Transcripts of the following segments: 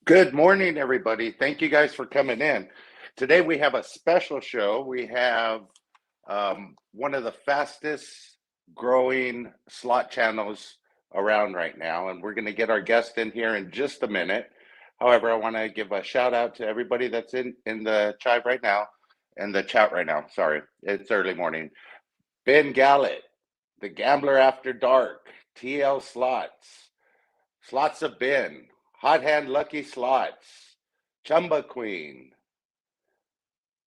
Good morning, everybody. Thank you guys for coming in. Today we have a special show. We have one of the fastest growing slot channels around right now, and we're going to get our guest in here in just a minute. However, I want to give a shout out to everybody that's in the chat right now, Sorry, it's early morning. Ben Gallet, the Gambler After Dark, TL Slots, Slots of Ben, Hot Hand Lucky Slots, Chumba Queen.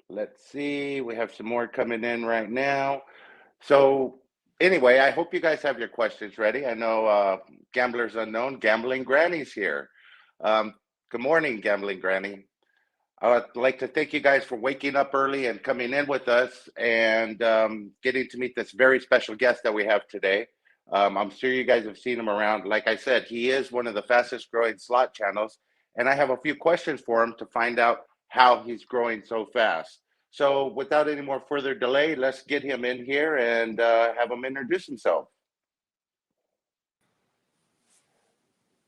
Let's see, we have some more coming in right now. So anyway, I hope you guys have your questions ready. I know Gamblers Unknown, Gambling Granny's here. Good morning, Gambling Granny. I would like to thank you guys for waking up early and coming in with us and getting to meet this very special guest that we have today. I'm sure you guys have seen him around. Like I said, he is one of the fastest growing slot channels, and I have a few questions for him to find out how he's growing so fast. So without any more further delay, let's get him in here and have him introduce himself.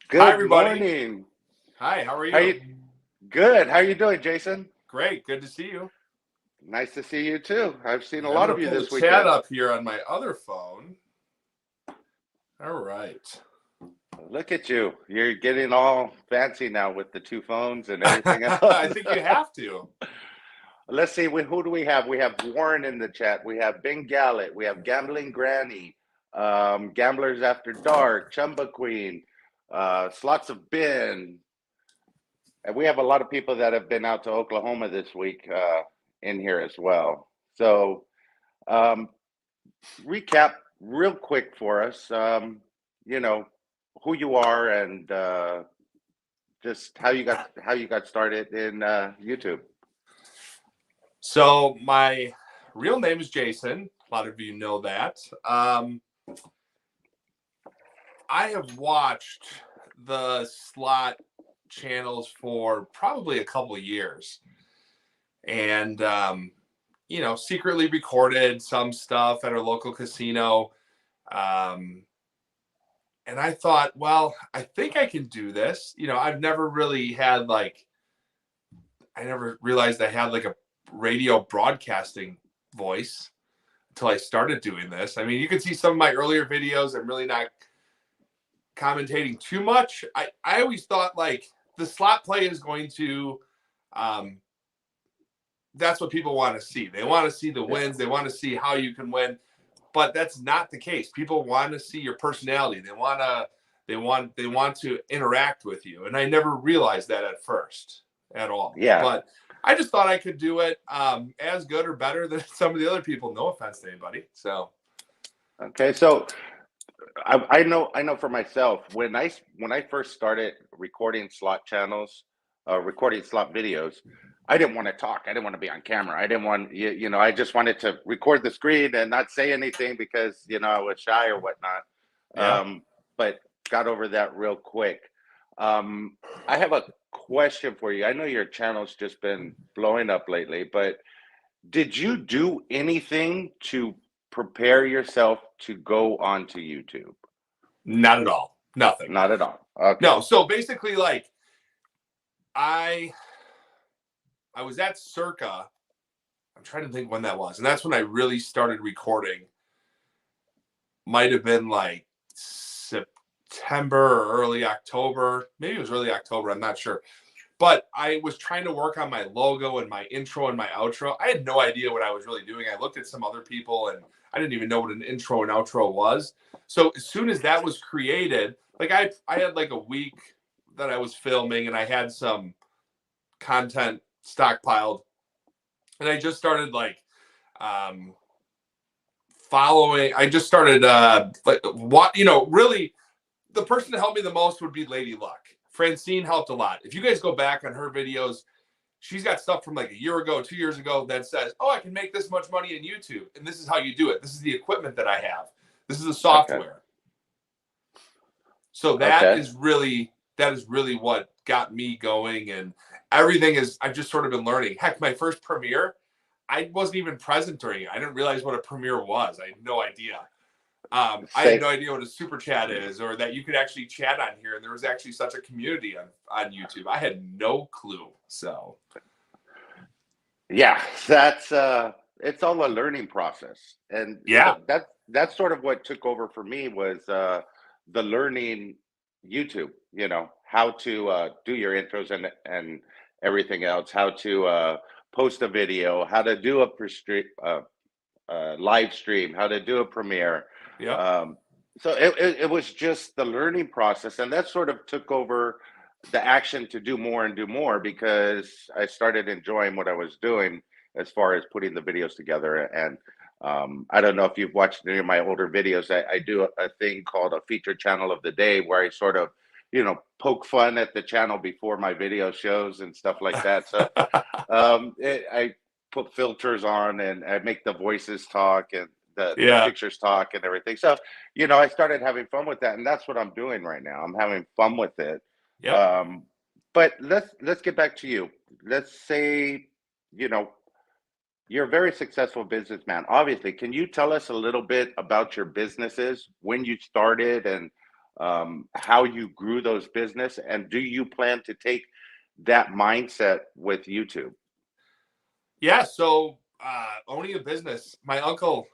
Good Hi, everybody. morning. Hi, how are you? Good. How are you doing, Jason? Great. Good to see you. Nice to see you too. I've seen a lot of you this weekend. Chat up here on my other phone. All right. Look at you. You're getting all fancy now with the two phones and everything else. I think you have to. Let's see. Who do we have? We have Warren in the chat. We have Ben Gallet. We have Gambling Granny, Gamblers After Dark, Chumba Queen, Slots of Ben. And we have a lot of people that have been out to Oklahoma this week in here as well. So recap real quick for us, you know, who you are and just how you got started in YouTube. So my real name is Jason. A lot of you know that. I have watched the slot channels for probably a couple of years, and secretly recorded some stuff at our local casino, and I thought, well, I think I can do this. I've never really had I never realized I had like a radio broadcasting voice until I started doing this. I mean, you can see some of my earlier videos. I'm really not commentating too much. I always thought like the slot play is going to, that's what people want to see. They want to see the wins. They want to see how you can win, but that's not the case. People want to see your personality. They want to interact with you. And I never realized that at first at all. Yeah. But I just thought I could do it as good or better than some of the other people. No offense to anybody. So. Okay. So I know for myself, when I first started recording slot channels, recording slot videos, I didn't want to talk. I didn't want to be on camera. I didn't want, I just wanted to record the screen and not say anything because, I was shy or whatnot. Yeah. But got over that real quick. I have a question for you. I know your channel's just been blowing up lately, but did you do anything to prepare yourself to go onto YouTube? Not at all. Nothing. Not at all. Okay. No. So basically, like, I was at Circa. I'm trying to think when that was. And that's when I really started recording. Might have been like September or early October. Maybe it was early October. I'm not sure. But I was trying to work on my logo and my intro and my outro. I had no idea what I was really doing. I looked at some other people and I didn't even know what an intro and outro was. So as soon as that was created, like I had like a week that I was filming and I had some content stockpiled, and I just started like following. I just started really the person that helped me the most would be Lady Luck. Francine helped a lot. If you guys go back on her videos, she's got stuff from like a year ago, 2 years ago that says, oh, I can make this much money in YouTube. And this is how you do it. This is the equipment that I have. This is the software. Okay. So that is really what got me going, and everything is, I've just sort of been learning. Heck, my first premiere, I wasn't even present during it. I didn't realize what a premiere was. I had no idea. I had Say, no idea what a super chat is, or that you could actually chat on here, and there was actually such a community on YouTube. I had no clue. So yeah, that's it's all a learning process. And yeah, that's sort of what took over for me was the learning YouTube, how to do your intros and everything else, how to post a video, how to do a live stream, how to do a premiere. yep. Um, so it was just the learning process, and that sort of took over the action to do more and do more because I started enjoying what I was doing as far as putting the videos together. And I don't know if you've watched any of my older videos. I do a thing called a feature channel of the day where I sort of, poke fun at the channel before my video shows and stuff like that. So I put filters on and I make the voices talk and the Yeah, pictures talk and everything. So, I started having fun with that, and that's what I'm doing right now. I'm having fun with it. yep. Um, but let's get back to you. Let's say, you know, you're a very successful businessman. Obviously, can you tell us a little bit about your businesses, when you started, and how you grew those business? And do you plan to take that mindset with YouTube? Yeah. So owning a business, my uncle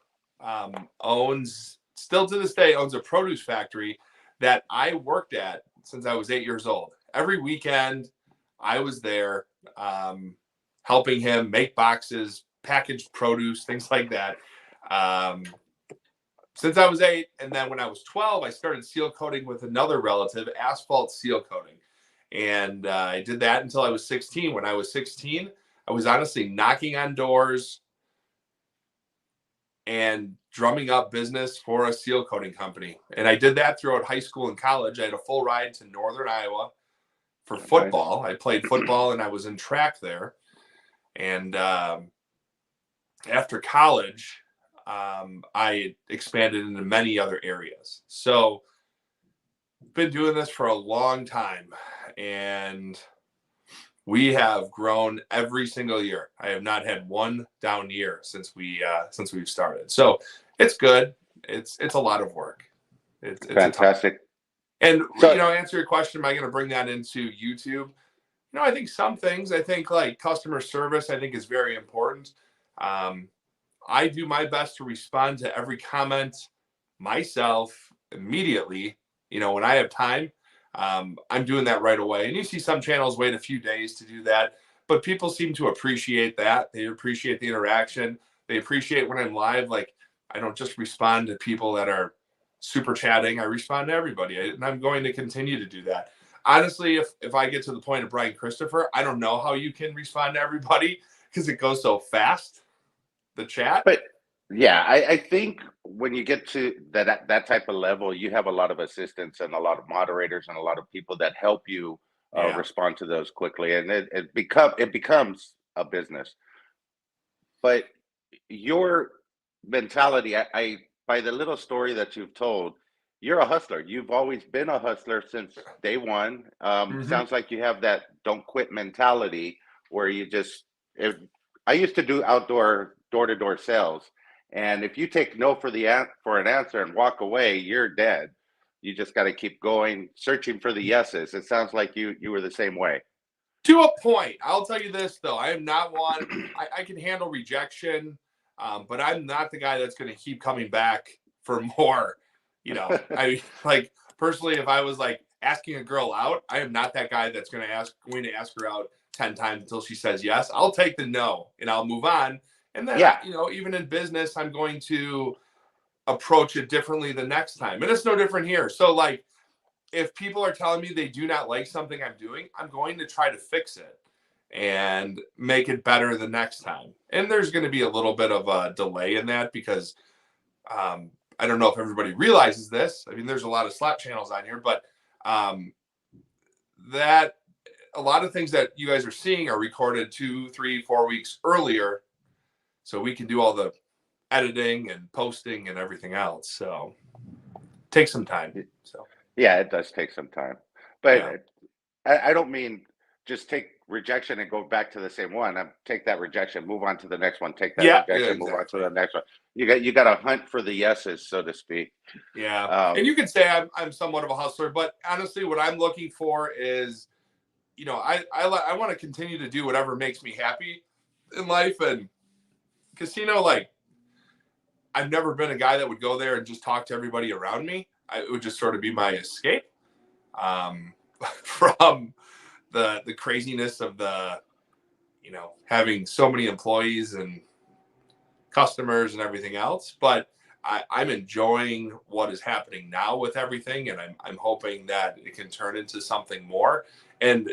still to this day, owns a produce factory that I worked at since I was 8 years old. Every weekend, I was there helping him make boxes, package produce, things like that. Um, since I was 8. And then when I was 12, I started seal coating with another relative, asphalt seal coating. And I did that until I was 16. When I was 16, I was honestly knocking on doors and drumming up business for a seal coating company. And I did that throughout high school and college. I had a full ride to Northern Iowa for Nice. football. I played football and I was in track there. And after college, I expanded into many other areas. So, been doing this for a long time, and we have grown every single year. I have not had one down year since we've started. So it's good. It's a lot of work. It's a tough. Fantastic. And So, answer your question, am I going to bring that into YouTube? I think some things. I think like customer service, I think is very important. Um, I do my best to respond to every comment myself immediately. When I have time, I'm doing that right away. And you see some channels wait a few days to do that, but people seem to appreciate that. They appreciate the interaction. They appreciate when I'm live. Like, I don't just respond to people that are super chatting. I respond to everybody, and I'm going to continue to do that. Honestly, if I get to the point of Brian Christopher, I don't know how you can respond to everybody because it goes so fast, the chat. but yeah, I think when you get to that type of level, you have a lot of assistants and a lot of moderators and a lot of people that help you Yeah. respond to those quickly, and it becomes a business. But your mentality, I by the little story that you've told, you're a hustler. You've always been a hustler since day one. Mm-hmm. Sounds like you have that don't quit mentality where you just. If I used to do outdoor door-to-door sales, and if you take no for an answer and walk away, you're dead. You just got to keep going, searching for the yeses. It sounds like you were the same way. To a point. I'll tell you this though, I am not one. I can handle rejection, but I'm not the guy that's going to keep coming back for more. I like personally, if I was like asking a girl out, I am not that guy that's going to ask her out 10 times until she says yes. I'll take the no and I'll move on. And then Yeah, even in business, I'm going to approach it differently the next time, and it's no different here. So like, if people are telling me they do not like something I'm doing, I'm going to try to fix it and make it better the next time. And there's going to be a little bit of a delay in that because I don't know if everybody realizes this. I mean, there's a lot of slot channels on here, but um, that a lot of things that you guys are seeing are recorded 2, 3, 4 weeks earlier, so we can do all the editing and posting and everything else. So take some time. So yeah, it does take some time, but yeah. I don't mean just take rejection and go back to the same one. Take that rejection, move on to the next one. Take that Yeah, rejection, move on to the next one. You got to hunt for the yeses, so to speak. Yeah, and you can say I'm somewhat of a hustler, but honestly, what I'm looking for is, I want to continue to do whatever makes me happy in life, and casino, like, I've never been a guy that would go there and just talk to everybody around me. It would just sort of be my escape from the craziness of having so many employees and customers and everything else. But I'm enjoying what is happening now with everything, and I'm hoping that it can turn into something more. And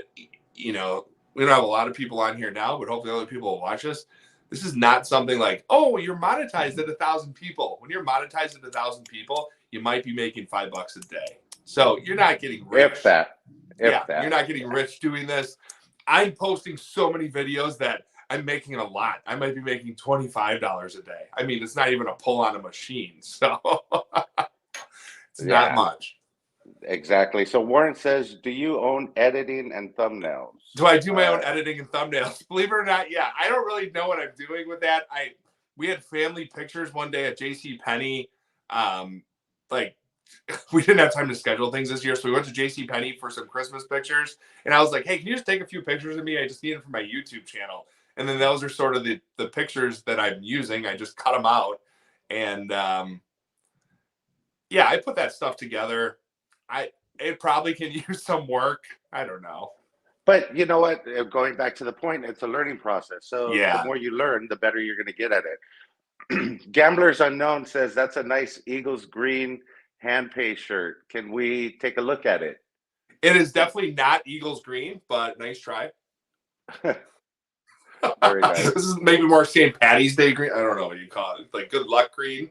we don't have a lot of people on here now, but hopefully other people will watch us. This is not something like, oh, you're monetized at 1,000 people. When you're monetized at 1,000 people, you might be making $5 a day. So you're not getting rich. If that. You're not getting rich doing this. I'm posting so many videos that I'm making a lot. I might be making $25 a day. I mean, it's not even a pull on a machine. So it's not much. Exactly. So Warren says, do you own editing and thumbnails? Do I do my own editing and thumbnails? Believe it or not, yeah. I don't really know what I'm doing with that. We had family pictures one day at JCPenney. We didn't have time to schedule things this year, so we went to JCPenney for some Christmas pictures. And I was like, hey, can you just take a few pictures of me? I just need them for my YouTube channel. And then those are sort of the pictures that I'm using. I just cut them out. And I put that stuff together. It probably can use some work. I don't know. But you know what? Going back to the point, it's a learning process. So the more you learn, the better you're going to get at it. Gamblers Unknown says, that's a nice Eagles green hand pay shirt. Can we take a look at it? It is definitely not Eagles green, but nice try. Very nice. This is maybe more St. Patty's Day green. I don't know what you call it. Like good luck green.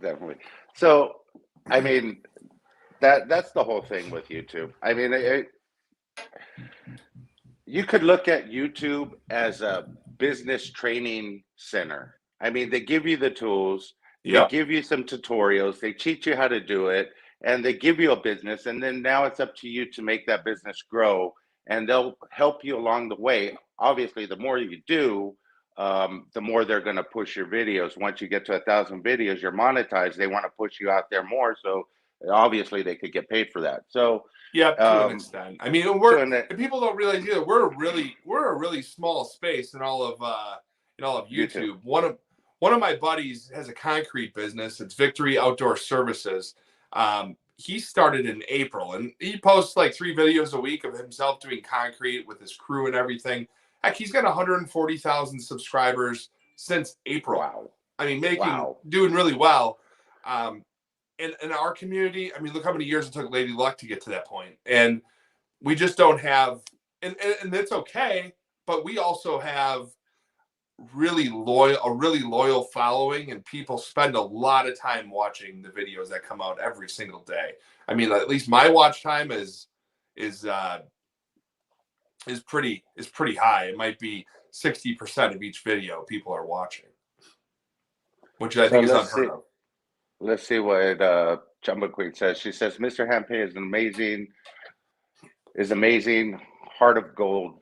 Definitely. So, I mean, that's the whole thing with YouTube. I mean, you could look at YouTube as a business training center. I mean, they give you the tools, they give you some tutorials, they teach you how to do it, and they give you a business. And then now it's up to you to make that business grow, and they'll help you along the way. Obviously, the more you do, the more they're going to push your videos. Once you get to 1,000 videos, you're monetized. They want to push you out there more. So obviously they could get paid for that. So to an extent. I mean, and people don't realize either. We're a really small space in all of YouTube. One of my buddies has a concrete business. It's Victory Outdoor Services. He started in April, and he posts like 3 videos a week of himself doing concrete with his crew and everything. Heck, he's got 140,000 subscribers since April. Wow. I mean, doing really well. In our community, I mean, look how many years it took Lady Luck to get to that point. And we just don't have, and it's okay, but we also have a really loyal following, and people spend a lot of time watching the videos that come out every single day. I mean, at least my watch time is pretty high. It might be 60% of each video people are watching, which I think is unheard of. Let's see what Chumba Queen says. She says, Mr. Hampay is amazing. Heart of gold.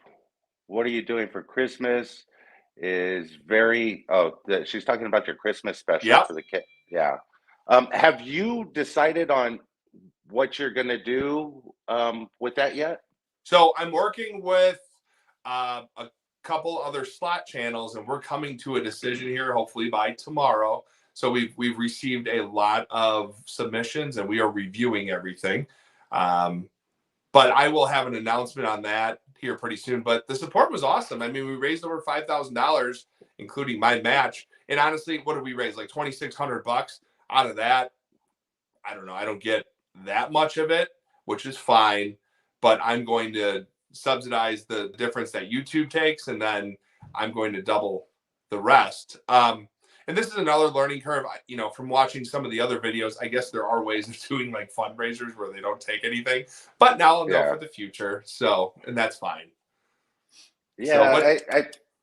What are you doing for Christmas? She's talking about your Christmas special for the kid. Yeah. Have you decided on what you're going to do with that yet? So I'm working with a couple other slot channels, and we're coming to a decision here, hopefully by tomorrow. So we've received a lot of submissions, and we are reviewing everything. But I will have an announcement on that here pretty soon. But the support was awesome. I mean, we raised over $5,000, including my match. And honestly, what did we raise? Like $2,600 out of that. I don't know. I don't get that much of it, which is fine. But I'm going to subsidize the difference that YouTube takes, and then I'm going to double the rest. And this is another learning curve, from watching some of the other videos. I guess there are ways of doing like fundraisers where they don't take anything, but now I'll know for the future. So, and that's fine. Yeah,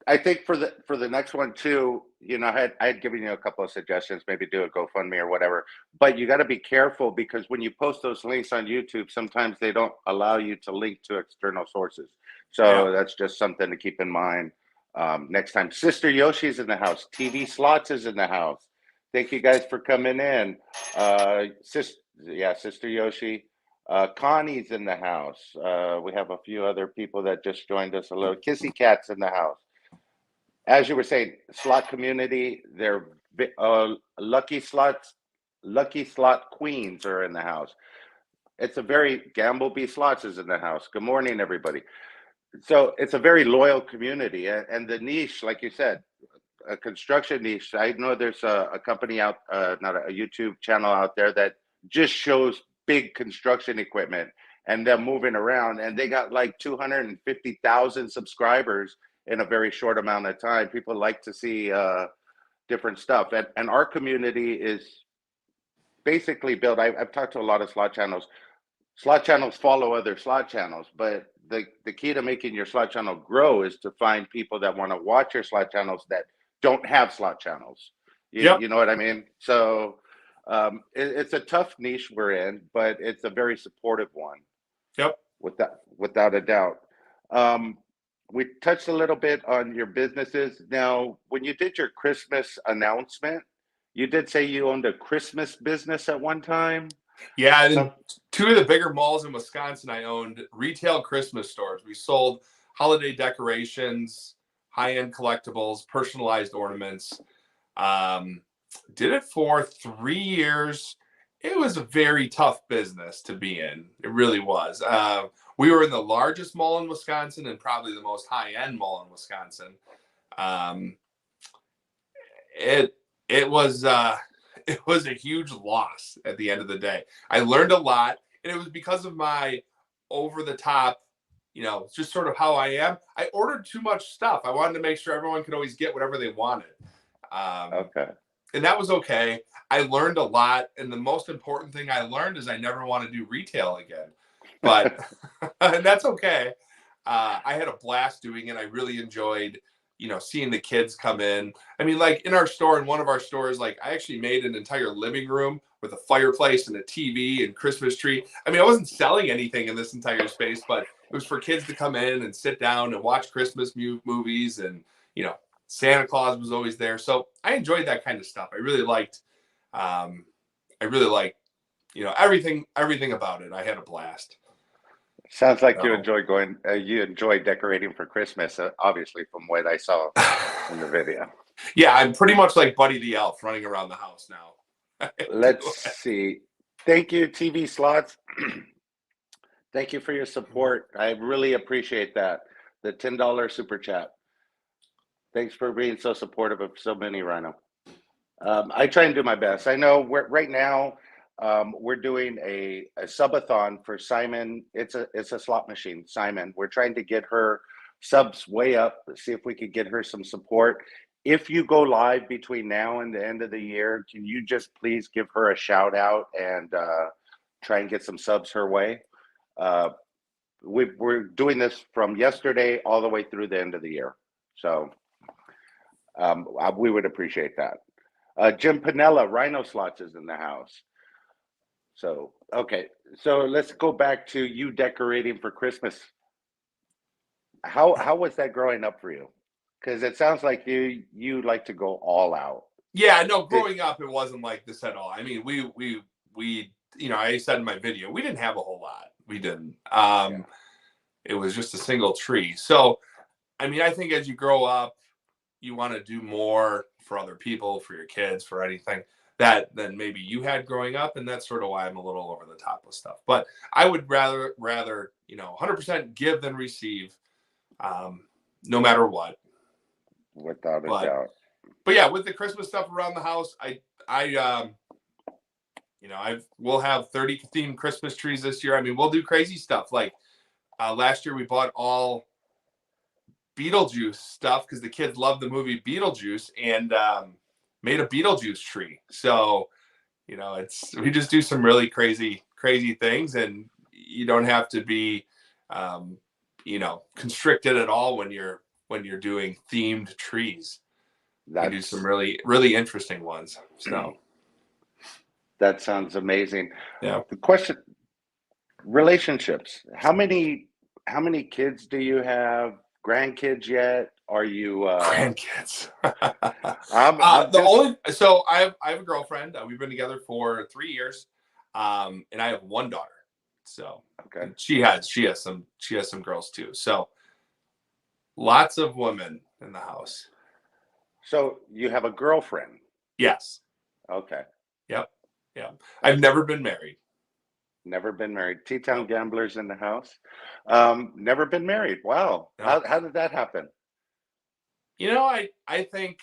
I think for the next one too, I had given you a couple of suggestions, maybe do a GoFundMe or whatever, but you got to be careful because when you post those links on YouTube, sometimes they don't allow you to link to external sources. Yeah. So that's just something to keep in mind. Next time, Sister Yoshi's in the house. TV Slots is in the house. Thank you guys for coming in. Sister Yoshi. Connie's in the house. We have a few other people that just joined us. A little Kissy Cat's in the house. As you were saying, slot community, they're lucky slot queens are in the house. It's a very Gamblebee Slots is in the house. Good morning, everybody. So it's a very loyal community, and the niche, like you said, a construction niche. I know there's a company out, not a YouTube channel out there that just shows big construction equipment and them moving around, and they got like 250,000 subscribers in a very short amount of time. People like to see different stuff, and our community is basically built. I've talked to a lot of slot channels. Slot channels follow other slot channels, but the key to making your slot channel grow is to find people that want to watch your slot channels that don't have slot channels. Yep. You know what I mean? So it's a tough niche we're in, but it's a very supportive one. Yep. Without a doubt. We touched a little bit on your businesses. Now, when you did your Christmas announcement, you did say you owned a Christmas business at one time. Yeah, in two of the bigger malls in Wisconsin, I owned retail Christmas stores. We sold holiday decorations, high-end collectibles, personalized ornaments. Did it for 3 years. It was a very tough business to be in. It really was. We were in the largest mall in Wisconsin and probably the most high-end mall in Wisconsin. It was a huge loss at the end of the day. I learned a lot, and it was because of my over-the-top, just sort of how I am. I ordered too much stuff. I wanted to make sure everyone could always get whatever they wanted. Okay. And that was okay. I learned a lot, and the most important thing I learned is I never want to do retail again. But and that's okay. I had a blast doing it. I really enjoyed, seeing the kids come in. I mean, like in our store, in one of our stores, like I actually made an entire living room with a fireplace and a TV and Christmas tree. I mean, I wasn't selling anything in this entire space, but it was for kids to come in and sit down and watch Christmas movies, and Santa Claus was always there. So I enjoyed that kind of stuff. I really liked, everything about it. I had a blast. Sounds like you enjoy you enjoy decorating for Christmas, obviously, from what I saw in the video. Yeah, I'm pretty much like Buddy the Elf running around the house now. Let's see. Thank you, TV Slots. Thank you for your support. I really appreciate that. The $10 super chat. Thanks for being so supportive of so many, Rhino. I try and do my best. I know right now we're doing a subathon for Simon. It's a slot machine, Simon. We're trying to get her subs way up, see if we could get her some support. If you go live between now and the end of the year, can you just please give her a shout out and try and get some subs her way? We're doing this from yesterday all the way through the end of the year. So we would appreciate that. Jim Pinella, Rhino Slots is in the house. So, okay. So let's go back to you decorating for Christmas. How was that growing up for you? Because it sounds like you like to go all out. Yeah, no, growing up, it wasn't like this at all. I mean, we I said in my video, we didn't have a whole lot. We didn't. It was just a single tree. So, I mean, I think as you grow up, you want to do more for other people, for your kids, for anything than maybe you had growing up. And that's sort of why I'm a little over the top with stuff. But I would rather 100% give than receive, no matter what. Without a doubt. But yeah, with the Christmas stuff around the house, we'll have 30 themed Christmas trees this year. I mean, we'll do crazy stuff. Like last year we bought all Beetlejuice stuff because the kids love the movie Beetlejuice, and made a Beetlejuice tree. So, we just do some really crazy things, and you don't have to be, constricted at all when you're doing themed trees. We do some That's really interesting ones. So that sounds amazing. yeah, The question, relationships. How many kids do you have? Grandkids yet? Are you grandkids. I'm The just only so I have a girlfriend. We've been together for 3 years, and I have one daughter. So okay. and she has some girls too. So lots of women in the house. So you have a girlfriend. Yes. Okay. Yep. Yeah. I've That's never been married. never been married. T-Town Nope. gamblers in the house. Never been married. Wow. No. How did that happen? I think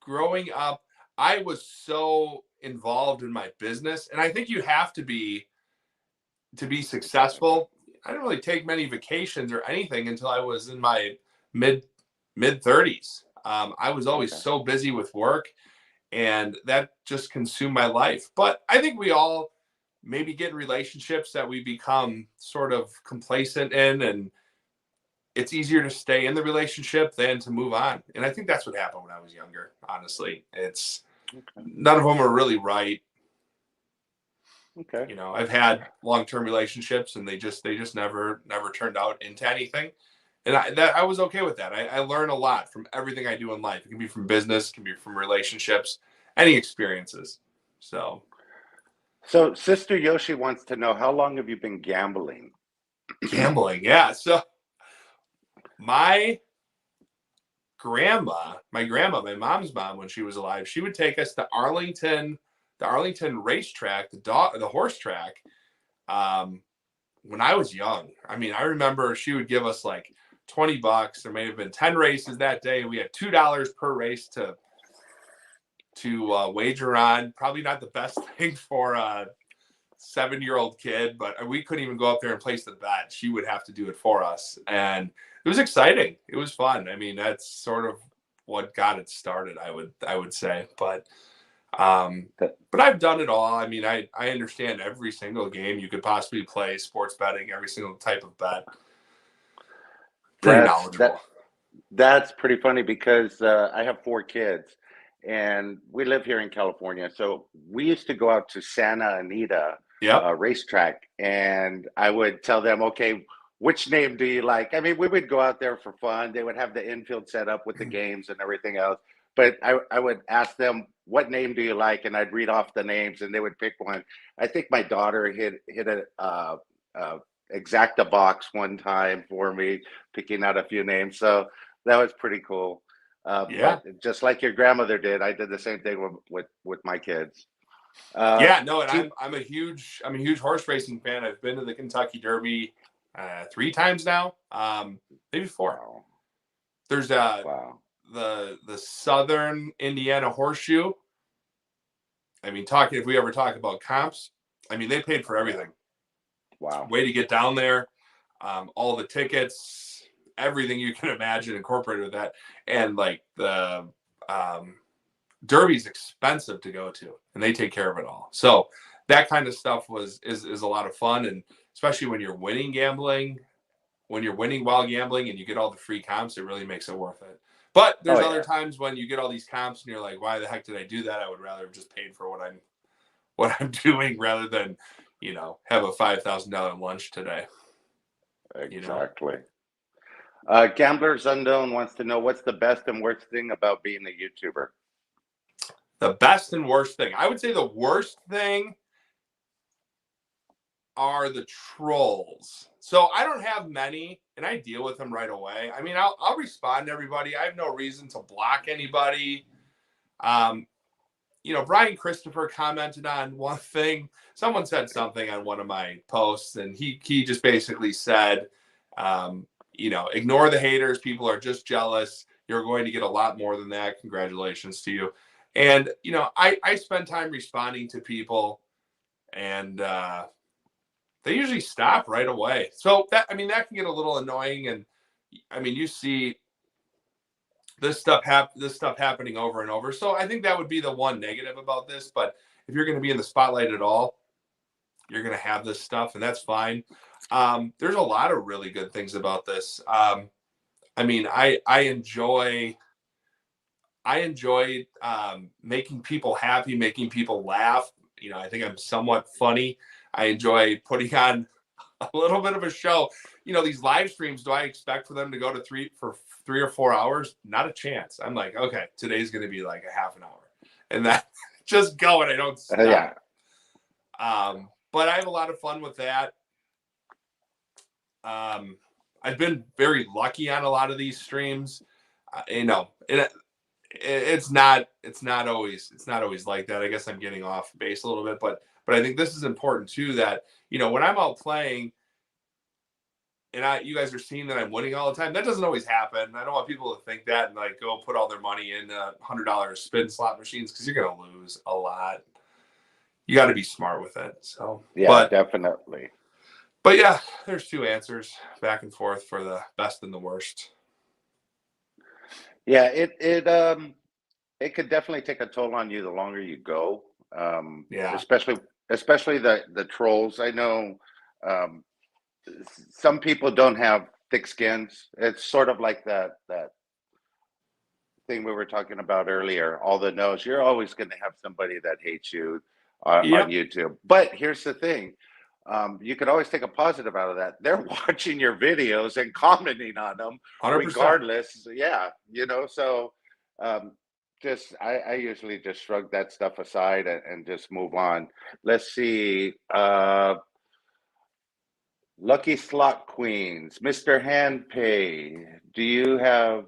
growing up, I was so involved in my business, and I think you have to be successful. I didn't really take many vacations or anything until I was in my mid mid 30s. I was always Okay. so busy with work, and that just consumed my life. But I think we all maybe get in relationships that we become sort of complacent in, and it's easier to stay in the relationship than to move on. And I think that's what happened when I was younger. Honestly, it's Okay. none of them are really right. Okay. I've had long-term relationships, and they just never turned out into anything. And I was okay with that. I learn a lot from everything I do in life. It can be from business, it can be from relationships, any experiences. So So Sister Yoshi wants to know how long have you been gambling? gambling, yeah. So my my mom's mom, when she was alive, she would take us to the Arlington racetrack, the horse track. Um, when I was young, I mean, I remember she would give us like $20. There may have been 10 races that day, and we had $2 per race to wager on. Probably not the best thing for a 7-year-old kid, but we couldn't even go up there and place the bet. She would have to do it for us, and it was exciting. It was fun. I mean, that's sort of what got it started, I would say. Um, That- but I've done it all. I mean, I understand every single game you could possibly play, sports betting, every single type of bet. Pretty That's knowledgeable. that's pretty funny because I have 4 kids, and we live here in California. So we used to go out to Santa Anita Yep. racetrack, and I would tell them, okay, which name do you like? I mean, we would go out there for fun. They would have the infield set up with the games and everything else. But I would ask them, what name do you like? And I'd read off the names, and they would pick one. I think my daughter hit a exacta box one time for me, picking out a few names. So that was pretty cool. Yeah. But just like your grandmother did, I did the same thing with my kids. Uh, Yeah. No, and T, I'm a huge horse racing fan. I've been to the Kentucky Derby 3 times now, maybe 4. wow, There's wow, the Southern Indiana Horseshoe. I mean, talking if we ever talk about comps, I mean they paid for yeah, everything. wow. Way to get down there, all the tickets, everything you can imagine incorporated with that, and like the um, Derby's expensive to go to, and they take care of it all. So that kind of stuff is a lot of fun, and especially when you're winning while gambling and you get all the free comps, it really makes it worth it. But Oh there's other yeah, times when you get all these comps and you're like, why the heck did I do that? I would rather have just paid for what I'm doing rather than, have a $5,000 lunch today. You know, exactly. Gamblers Unknown wants to know what's the best and worst thing about being a YouTuber. the best and worst thing. I would say the worst thing are the trolls. So I don't have many, and I deal with them right away. I mean, I'll respond to everybody. I have no reason to block anybody. Um, Brian Christopher commented on one thing. Someone said something on one of my posts, and he just basically said, ignore the haters. People are just jealous. You're going to get a lot more than that. Congratulations to you. And I spend time responding to people, and they usually stop right away. So that can get a little annoying. And I mean, you see this stuff happening over and over. So I think that would be the one negative about this. But if you're going to be in the spotlight at all, you're going to have this stuff, and that's fine. There's a lot of really good things about this. I mean, I enjoy making people happy, making people laugh. You know, I think I'm somewhat funny. I enjoy putting on a little bit of a show. You know, these live streams, do I expect for them to go to 3 or 4 hours? Not a chance. I'm like, okay, today's going to be like a half an hour. And that just going, I don't stop. Yeah. But I have a lot of fun with that. I've been very lucky on a lot of these streams. You know, it's not always like that. I guess I'm getting off base a little bit, but I think this is important too, that, you know, when I'm out playing and you guys are seeing that I'm winning all the time, that doesn't always happen. I don't want people to think that and like go put all their money in $100 spin slot machines, because you're going to lose a lot. You got to be smart with it. So yeah, definitely. But yeah, there's two answers back and forth for the best and the worst. Yeah, it could definitely take a toll on you the longer you go. Yeah. Especially the trolls. I know some people don't have thick skins. It's sort of like that thing we were talking about earlier. All the no's. You're always going to have somebody that hates you on YouTube. But here's the thing. You could always take a positive out of that. They're watching your videos and commenting on them 100%. regardless. Yeah, you know, so I usually just shrug that stuff aside and just move on. Let's see. Lucky Slot Queens, Mr. Handpay. Do you have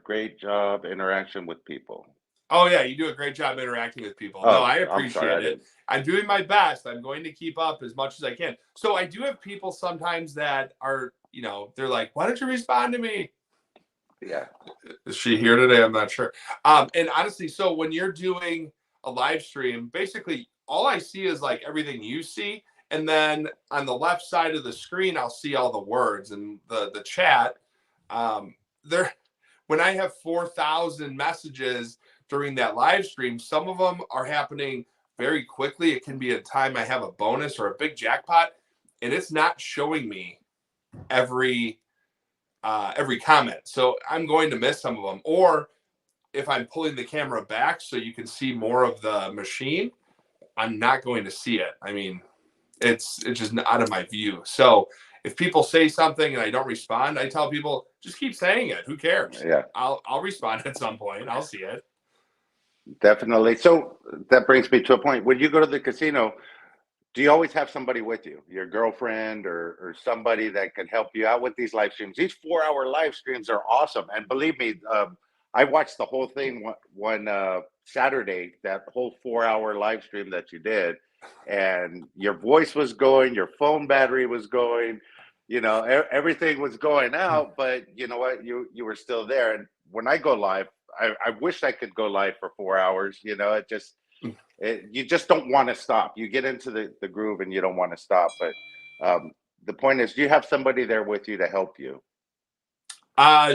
great job interaction with people? Oh yeah, you do a great job interacting with people. No, I appreciate it. I'm doing my best. I'm going to keep up as much as I can. So I do have people sometimes that are, you know, they're like, "Why don't you respond to me?" Yeah. Is she here today? I'm not sure. And honestly, so when you're doing a live stream, basically all I see is like everything you see, and then on the left side of the screen, I'll see all the words and the chat. There, when I have 4,000 messages during that live stream, some of them are happening very quickly. It can be a time I have a bonus or a big jackpot, and it's not showing me every comment. So I'm going to miss some of them. Or if I'm pulling the camera back so you can see more of the machine, I'm not going to see it. I mean, it's just out of my view. So if people say something and I don't respond, I tell people, just keep saying it. Who cares? Yeah. I'll respond at some point. I'll see it. Definitely. So that brings me to a point. When you go to the casino, do you always have somebody with you, your girlfriend or somebody that can help you out with these live streams? These 4-hour live streams are awesome. And believe me, I watched the whole thing one Saturday, that whole 4-hour live stream that you did. And your voice was going, your phone battery was going, you know, everything was going out. But you know what? You were still there. And when I go live, I wish I could go live for 4 hours. You know, you just don't want to stop. You get into the groove and you don't want to stop. But the point is, do you have somebody there with you to help you?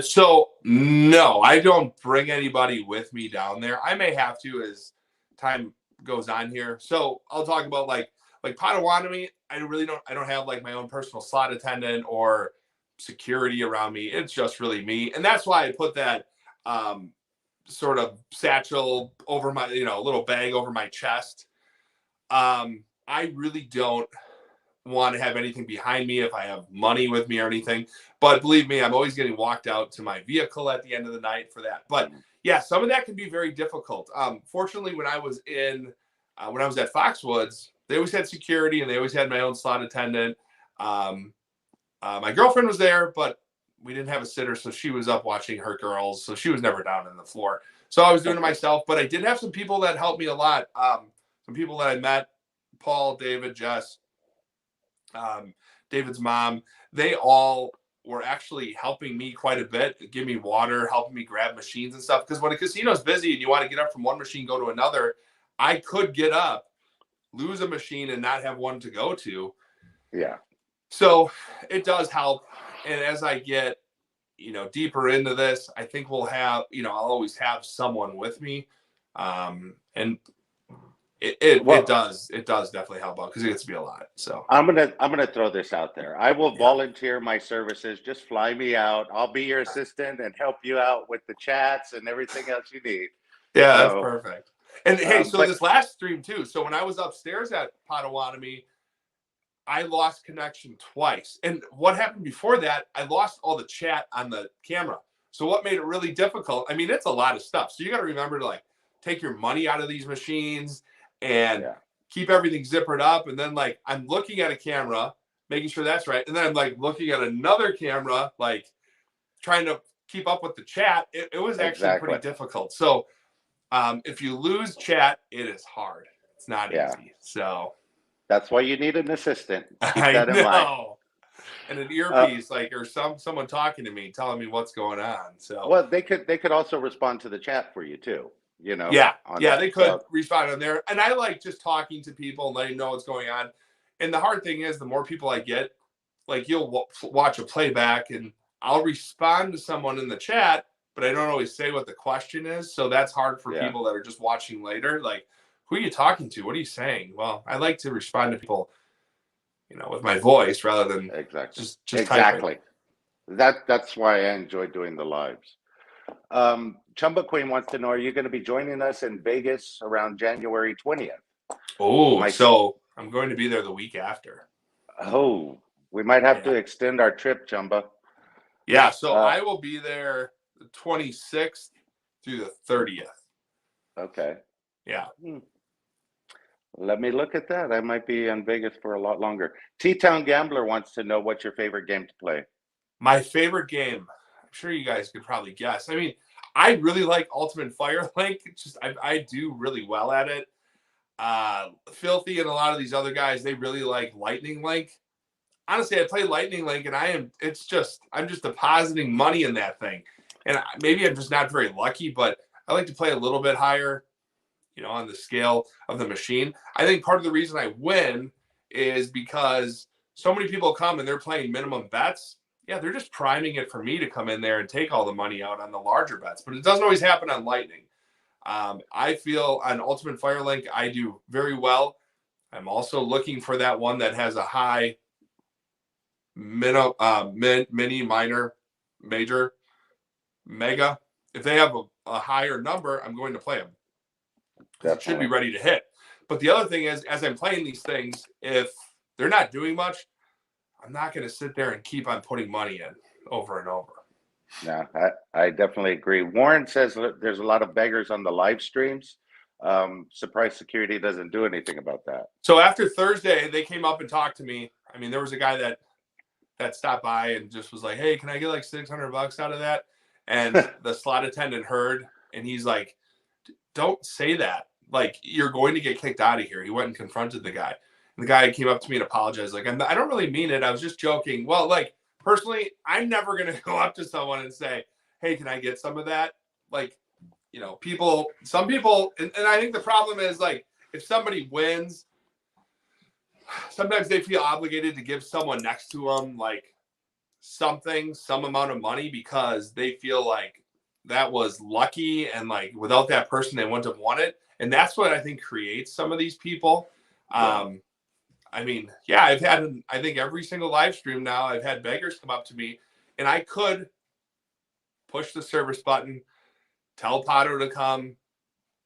So no, I don't bring anybody with me down there. I may have to as time goes on here. So I'll talk about like Potawatomi. I don't have like my own personal slot attendant or security around me. It's just really me. And that's why I put that sort of satchel over my, little bag over my chest. I really don't want to have anything behind me if I have money with me or anything. But believe me, I'm always getting walked out to my vehicle at the end of the night for that. But yeah, some of that can be very difficult. Fortunately, when I was at Foxwoods, they always had security and they always had my own slot attendant. My girlfriend was there, but we didn't have a sitter, so she was up watching her girls. So she was never down on the floor. So I was doing it myself, but I did have some people that helped me a lot. Some people that I met, Paul, David, Jess, David's mom, they all were actually helping me quite a bit, give me water, helping me grab machines and stuff. Because when a casino's busy and you want to get up from one machine, go to another, I could get up, lose a machine, and not have one to go to. Yeah. So it does help. And as I get, deeper into this, I think we'll have, I'll always have someone with me. And It Well, does definitely help out because it gets to be a lot. So I'm gonna throw this out there. I will yeah, volunteer my services. Just fly me out. I'll be your assistant and help you out with the chats and everything else you need. yeah, that's So, perfect. And hey, so but this last stream too. So when I was upstairs at Potawatomi, I lost connection twice. And what happened before that, I lost all the chat on the camera. So what made it really difficult? I mean, it's a lot of stuff. So you got to remember to like take your money out of these machines and yeah, keep everything zippered up. And then like I'm looking at a camera, making sure that's right. And then I'm like looking at another camera, like trying to keep up with the chat. It was actually pretty exactly. difficult. So if you lose chat, it is hard. It's not Yeah, easy. So that's why you need an assistant. Keep I that in mind. know. And an Uh, earpiece, like, or someone talking to me, telling me what's going on. So well, they could also respond to the chat for you too. yeah, On yeah, that. they could So respond on there. And I like just talking to people and letting them know what's going on. And the hard thing is, the more people I get, like you'll watch a playback and I'll respond to someone in the chat, but I don't always say what the question is. So that's hard for yeah, people that are just watching later. Like, who are you talking to? What are you saying? Well, I like to respond to people, with my voice rather than exactly, just typing. exactly. That's why I enjoy doing the lives. Chumba Queen wants to know: Are you going to be joining us in Vegas around January 20th? Oh, My so I'm going to be there the week after. oh, we might have Yeah. to extend our trip, Chumba. Yeah. So Uh, I will be there the 26th through the 30th. okay. Yeah. Hmm. Let me look at that. I might be in Vegas for a lot longer. T-Town Gambler wants to know what's your favorite game to play. My favorite game, I'm sure you guys could probably guess. I mean, I really like Ultimate Fire Link. It's just I do really well at it. Filthy and a lot of these other guys, they really like Lightning Link. Honestly, I play Lightning Link and I'm just depositing money in that thing. And maybe I'm just not very lucky, but I like to play a little bit higher, on the scale of the machine. I think part of the reason I win is because so many people come and they're playing minimum bets. Yeah, they're just priming it for me to come in there and take all the money out on the larger bets, but it doesn't always happen on Lightning. I feel on Ultimate Firelink, I do very well. I'm also looking for that one that has a high mini, minor, major, mega. If they have a higher number, I'm going to play them because it should be Definitely. ready to hit. But the other thing is, as I'm playing these things, if they're not doing much, I'm not going to sit there and keep on putting money in over and over. No, I definitely agree. Warren says that there's a lot of beggars on the live streams. Surprise Security doesn't do anything about that. So after Thursday, they came up and talked to me. I mean, there was a guy that stopped by and just was like, "Hey, can I get like $600 out of that?" And the slot attendant heard, and he's like, "Don't say that. Like, you're going to get kicked out of here." He went and confronted the guy. And the guy came up to me and apologized. Like, I don't really mean it. I was just joking. Well, like, personally, I'm never going to go up to someone and say, "Hey, can I get some of that?" Like, some people, and I think the problem is like, if somebody wins, sometimes they feel obligated to give someone next to them like some amount of money because they feel like that was lucky and like without that person they wouldn't have won it. And that's what I think creates some of these people. Yeah. I mean, yeah, I think every single live stream now I've had beggars come up to me and I could push the service button, tell Pato to come,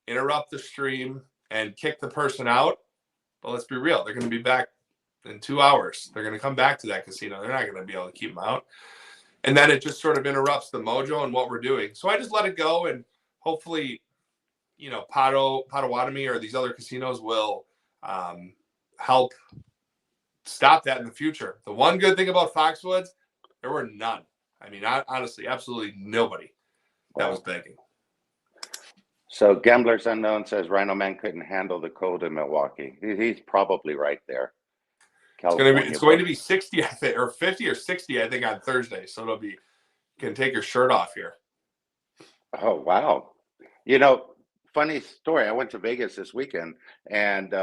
interrupt the stream, and kick the person out. But let's be real, they're going to be back in 2 hours. They're going to come back to that casino. They're not going to be able to keep them out. And then it just sort of interrupts the mojo and what we're doing. So I just let it go, and hopefully, Potawatomi or these other casinos will help stop that in the future. The one good thing about Foxwoods, there were none. I mean, honestly, absolutely nobody that was Wow. begging. So Gamblers Unknown says RhinoMan couldn't handle the cold in Milwaukee. He's probably right there. It's California going to boy. be 60, I think, or 50 or 60, I think, on Thursday. So it'll be, you can take your shirt off here. Oh wow. You know, funny story. I went to Vegas this weekend and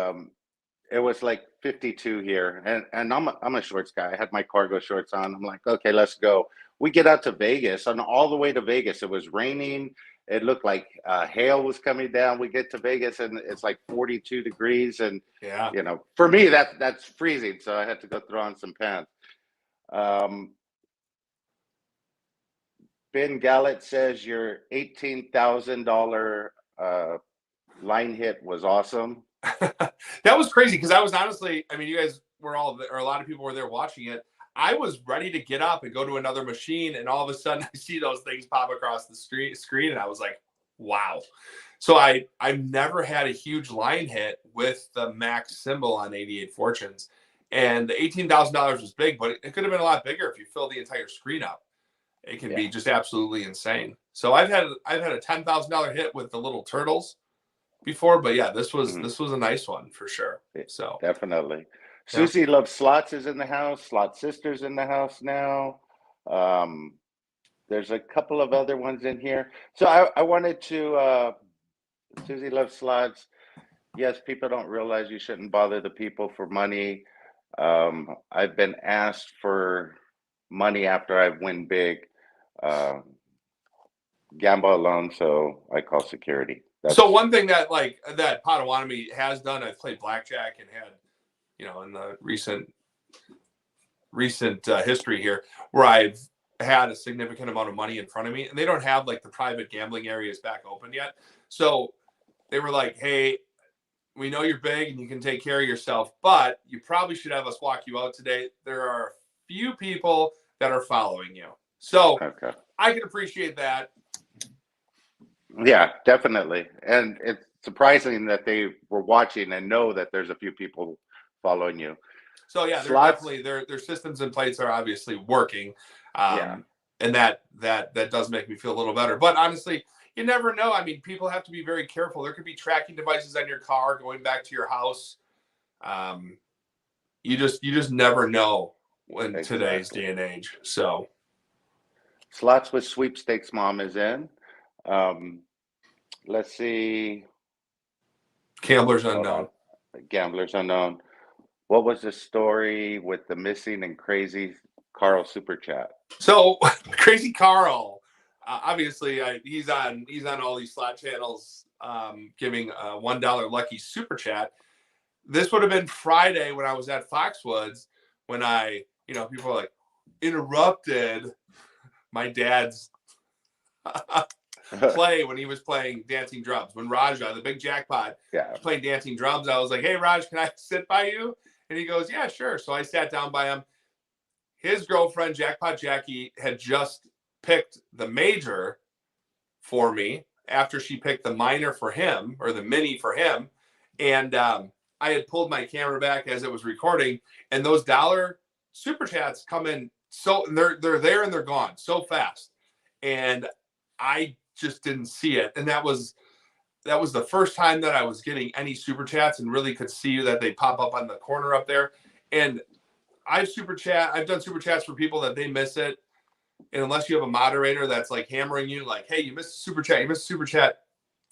it was like 52 here and I'm a shorts guy. I had my cargo shorts on. I'm like, okay, let's go. We get out to Vegas and all the way to Vegas it was raining. it looked like hail was coming down. We get to Vegas and it's like 42 degrees, and Yeah. for me that's freezing. So I had to go throw on some pants. Ben Gallet says your $18,000 line hit was awesome. That was crazy because I was honestly, I mean, you guys were all there, or a lot of people were there watching it. I was ready to get up and go to another machine, and all of a sudden I see those things pop across the screen, and I was like, wow. So I've never had a huge line hit with the max symbol on 88 Fortunes. And the $18,000 was big, but it could have been a lot bigger if you fill the entire screen up. It can be just absolutely insane. So I've had a $10,000 hit with the little turtles before, but yeah, this was a nice one for sure. So definitely. Susie Loves Slots is in the house. Slot Sisters in the house now. There's a couple of other ones in here. So I wanted to Susie Loves Slots. Yes, people don't realize you shouldn't bother the people for money. I've been asked for money after I win big. Gamble alone, so I call security. So one thing that that Potawatomi has done, I've played blackjack and had, in the recent history here, where I've had a significant amount of money in front of me, and they don't have like the private gambling areas back open yet. So they were like, "Hey, we know you're big and you can take care of yourself, but you probably should have us walk you out today. There are a few people that are following you." So I can appreciate that. Yeah, definitely. And it's surprising that they were watching and know that there's a few people following you. So yeah, they're definitely their systems and plates are obviously working. And that does make me feel a little better. But honestly, you never know. I mean, people have to be very careful. There could be tracking devices on your car going back to your house. You just never know in today's day and age. So Slots with Sweepstakes Mom is in. Let's see. Gamblers Unknown. Gamblers Unknown. What was the story with the missing and crazy Carl super chat? So Crazy Carl, obviously he's on all these slot channels, giving a $1 lucky super chat. This would have been Friday when I was at Foxwoods, when people were like, interrupted my dad's play when he was playing Dancing Drums. When Raja, the big jackpot, was playing Dancing Drums, I was like, "Hey, Raj, can I sit by you?" And he goes, "Yeah, sure." So I sat down by him. His girlfriend, Jackpot Jackie, had just picked the major for me after she picked the minor for him, or the mini for him. And I had pulled my camera back as it was recording, and those dollar super chats come in, so they're there and they're gone so fast. And I just didn't see it. And that was the first time that I was getting any super chats and really could see that they pop up on the corner up there. And I've done super chats for people that they miss it. And unless you have a moderator that's like hammering you, like, "Hey, you missed a super chat,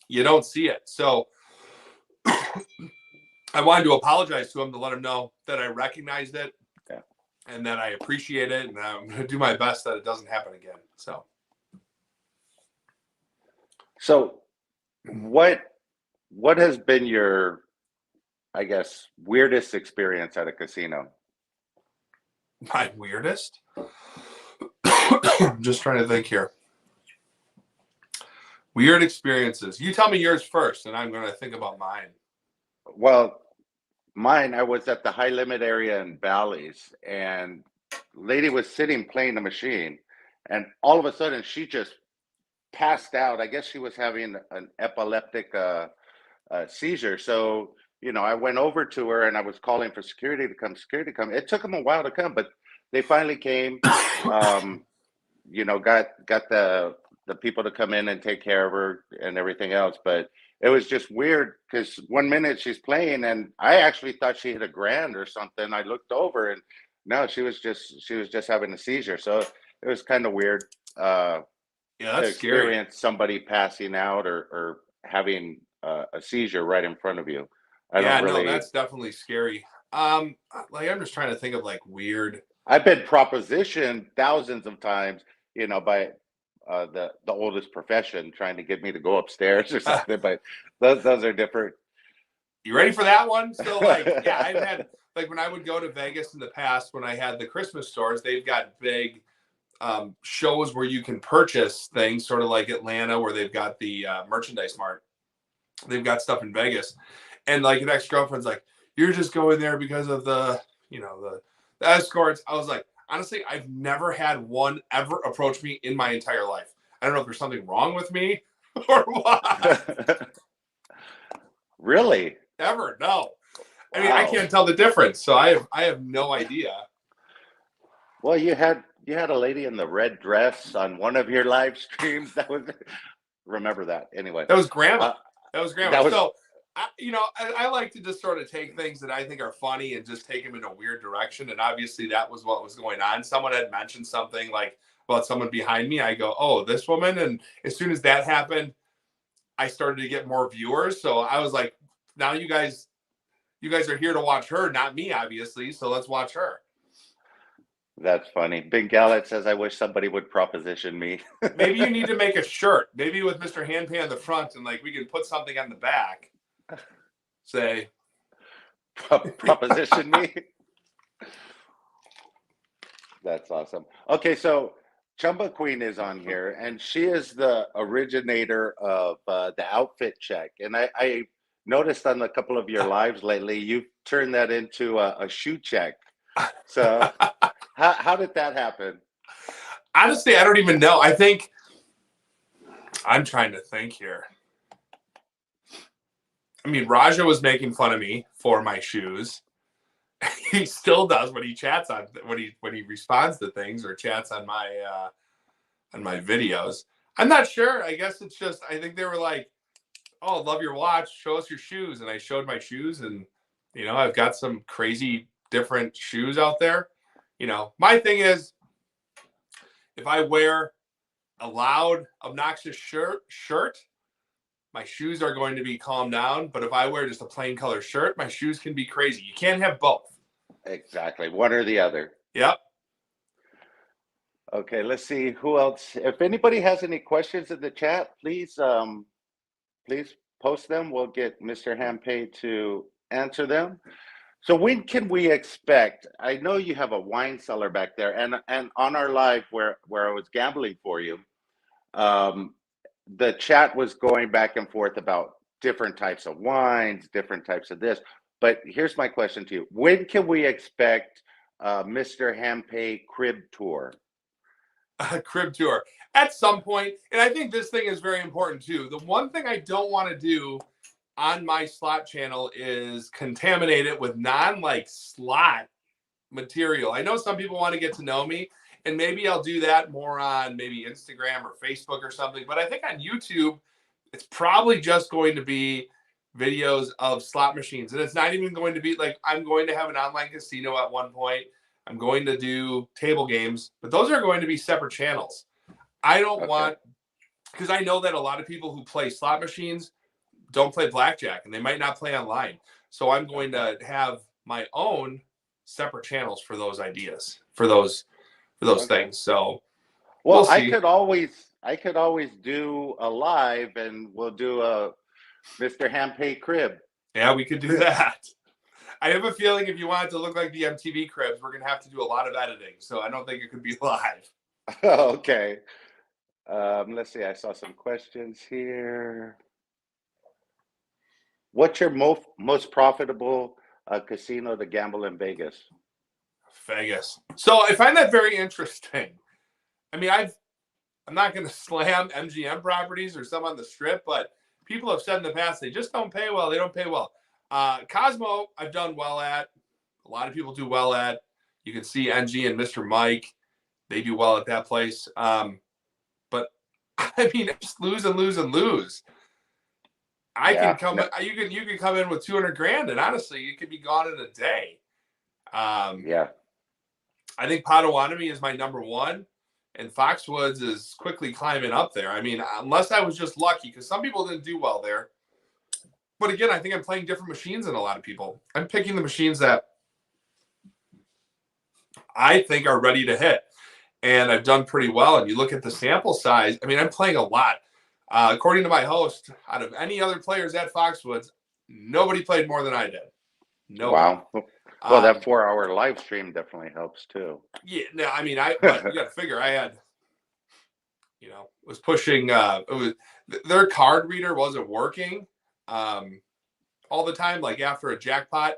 you don't see it." So I wanted to apologize to him to let him know that I recognized it and that I appreciate it. And I'm going to do my best that it doesn't happen again. So what has been your, I guess, weirdest experience at a casino? My weirdest? I'm just trying to think here. Weird experiences. You tell me yours first, and I'm going to think about mine. Well, mine, I was at the high limit area in Bally's, and lady was sitting playing the machine, and all of a sudden she just passed out. I guess she was having an epileptic seizure. So, I went over to her and I was calling for security to come. It took them a while to come, but they finally came. Got the people to come in and take care of her and everything else. But it was just weird because 1 minute she's playing and I actually thought she hit a grand or something. I looked over and no, she was just having a seizure. So it was kind of weird. Yeah, that's to experience scary. somebody passing out or having a seizure right in front of you. No, that's definitely scary. I'm just trying to think of like weird. I've been propositioned thousands of times, by the oldest profession, trying to get me to go upstairs or something. But those are different. You ready for that one? So like, yeah, I've had like when I would go to Vegas in the past when I had the Christmas stores, they've got big shows where you can purchase things, sort of like Atlanta, where they've got the merchandise mart. They've got stuff in Vegas, and like an ex-girlfriend's like, "You're just going there because of the, the escorts." I was like, honestly, I've never had one ever approach me in my entire life. I don't know if there's something wrong with me or what. Really? Ever? No. I mean, Wow. I can't tell the difference, so I have no idea. Well, you had a lady in the red dress on one of your live streams. That was, remember that anyway. That was Grandma. That was Grandma. That was, so, I like to just sort of take things that I think are funny and just take them in a weird direction. And obviously, that was what was going on. Someone had mentioned something like about someone behind me. I go, "Oh, this woman!" And as soon as that happened, I started to get more viewers. So I was like, "Now you guys are here to watch her, not me, obviously. So let's watch her." That's funny. Big Gallet says, "I wish somebody would proposition me." Maybe you need to make a shirt, maybe with Mr. Handpay on the front, and like we can put something on the back. Say, proposition me. That's awesome. Okay, so Chumba Queen is on here, and she is the originator of the outfit check. And I noticed on a couple of your lives lately, you've turned that into a shoe check. So how did that happen? Honestly, I don't even know. I'm trying to think here. I mean, Raja was making fun of me for my shoes. He still does when he chats on when he responds to things or chats on my videos. I'm not sure. I guess it's just I think they were like, "Oh, love your watch. Show us your shoes." And I showed my shoes, and I've got some crazy different shoes out there. My thing is, if I wear a loud, obnoxious shirt, my shoes are going to be calmed down. But if I wear just a plain color shirt, my shoes can be crazy. You can't have both. Exactly. One or the other. Yep. Okay, let's see who else. If anybody has any questions in the chat, please post them. We'll get Mr. Handpay to answer them. So when can we expect? I know you have a wine cellar back there, and on our live where I was gambling for you, the chat was going back and forth about different types of wines, different types of this. But here's my question to you: when can we expect Mr. Handpay crib tour? A crib tour at some point, and I think this thing is very important too. The one thing I don't want to do on my slot channel is contaminate it with slot material. I know some people want to get to know me, and maybe I'll do that more on maybe Instagram or Facebook or something. But I think on YouTube, it's probably just going to be videos of slot machines, and it's not even going to be like I'm going to have an online casino at one point. I'm going to do table games, but those are going to be separate channels. I don't want, because I know that a lot of people who play slot machines don't play blackjack and they might not play online. So I'm going to have my own separate channels for those ideas, for those things. So well, I could always do a live, and we'll do a Mr. Handpay crib. Yeah, we could do that. I have a feeling if you want it to look like the MTV cribs, we're going to have to do a lot of editing. So I don't think it could be live. Okay. Let's see. I saw some questions here. What's your most profitable casino to gamble in Vegas? Vegas. So I find that very interesting. I mean, I'm not going to slam MGM properties or some on the strip, but people have said in the past they just don't pay well. They don't pay well. Cosmo, I've done well at. A lot of people do well at. You can see NG and Mr. Mike. They do well at that place. But I mean, just lose and lose and lose. You can come in with 200 grand, and honestly, you could be gone in a day. Yeah. I think Potawatomi is my number one, and Foxwoods is quickly climbing up there. I mean, unless I was just lucky, because some people didn't do well there. But again, I think I'm playing different machines than a lot of people. I'm picking the machines that I think are ready to hit. and I've done pretty well. And you look at the sample size. I mean, I'm playing a lot. According to my host, out of any other players at Foxwoods, nobody played more than I did. Nobody. Wow. Well, that 4-hour live stream definitely helps too. Yeah. No, I mean, but you got to figure I had, was pushing. It was their card reader wasn't working all the time. Like after a jackpot,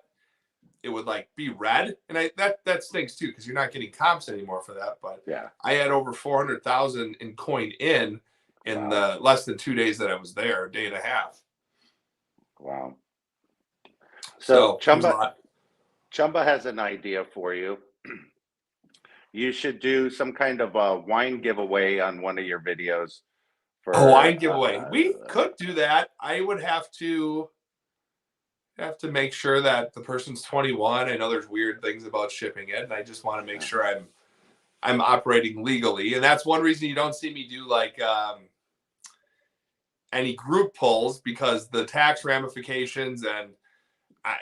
it would like be red, and that stinks too because you're not getting comps anymore for that. But yeah, I had over 400,000 in coin in the less than 2 days that I was there, a day and a half. Wow. So Chumba has an idea for you. You should do some kind of a wine giveaway on one of your videos. A wine giveaway. We could do that. I would have to make sure that the person's 21. I know there's weird things about shipping it, and I just want to make sure I'm operating legally. And that's one reason you don't see me do like any group pulls, because the tax ramifications, and I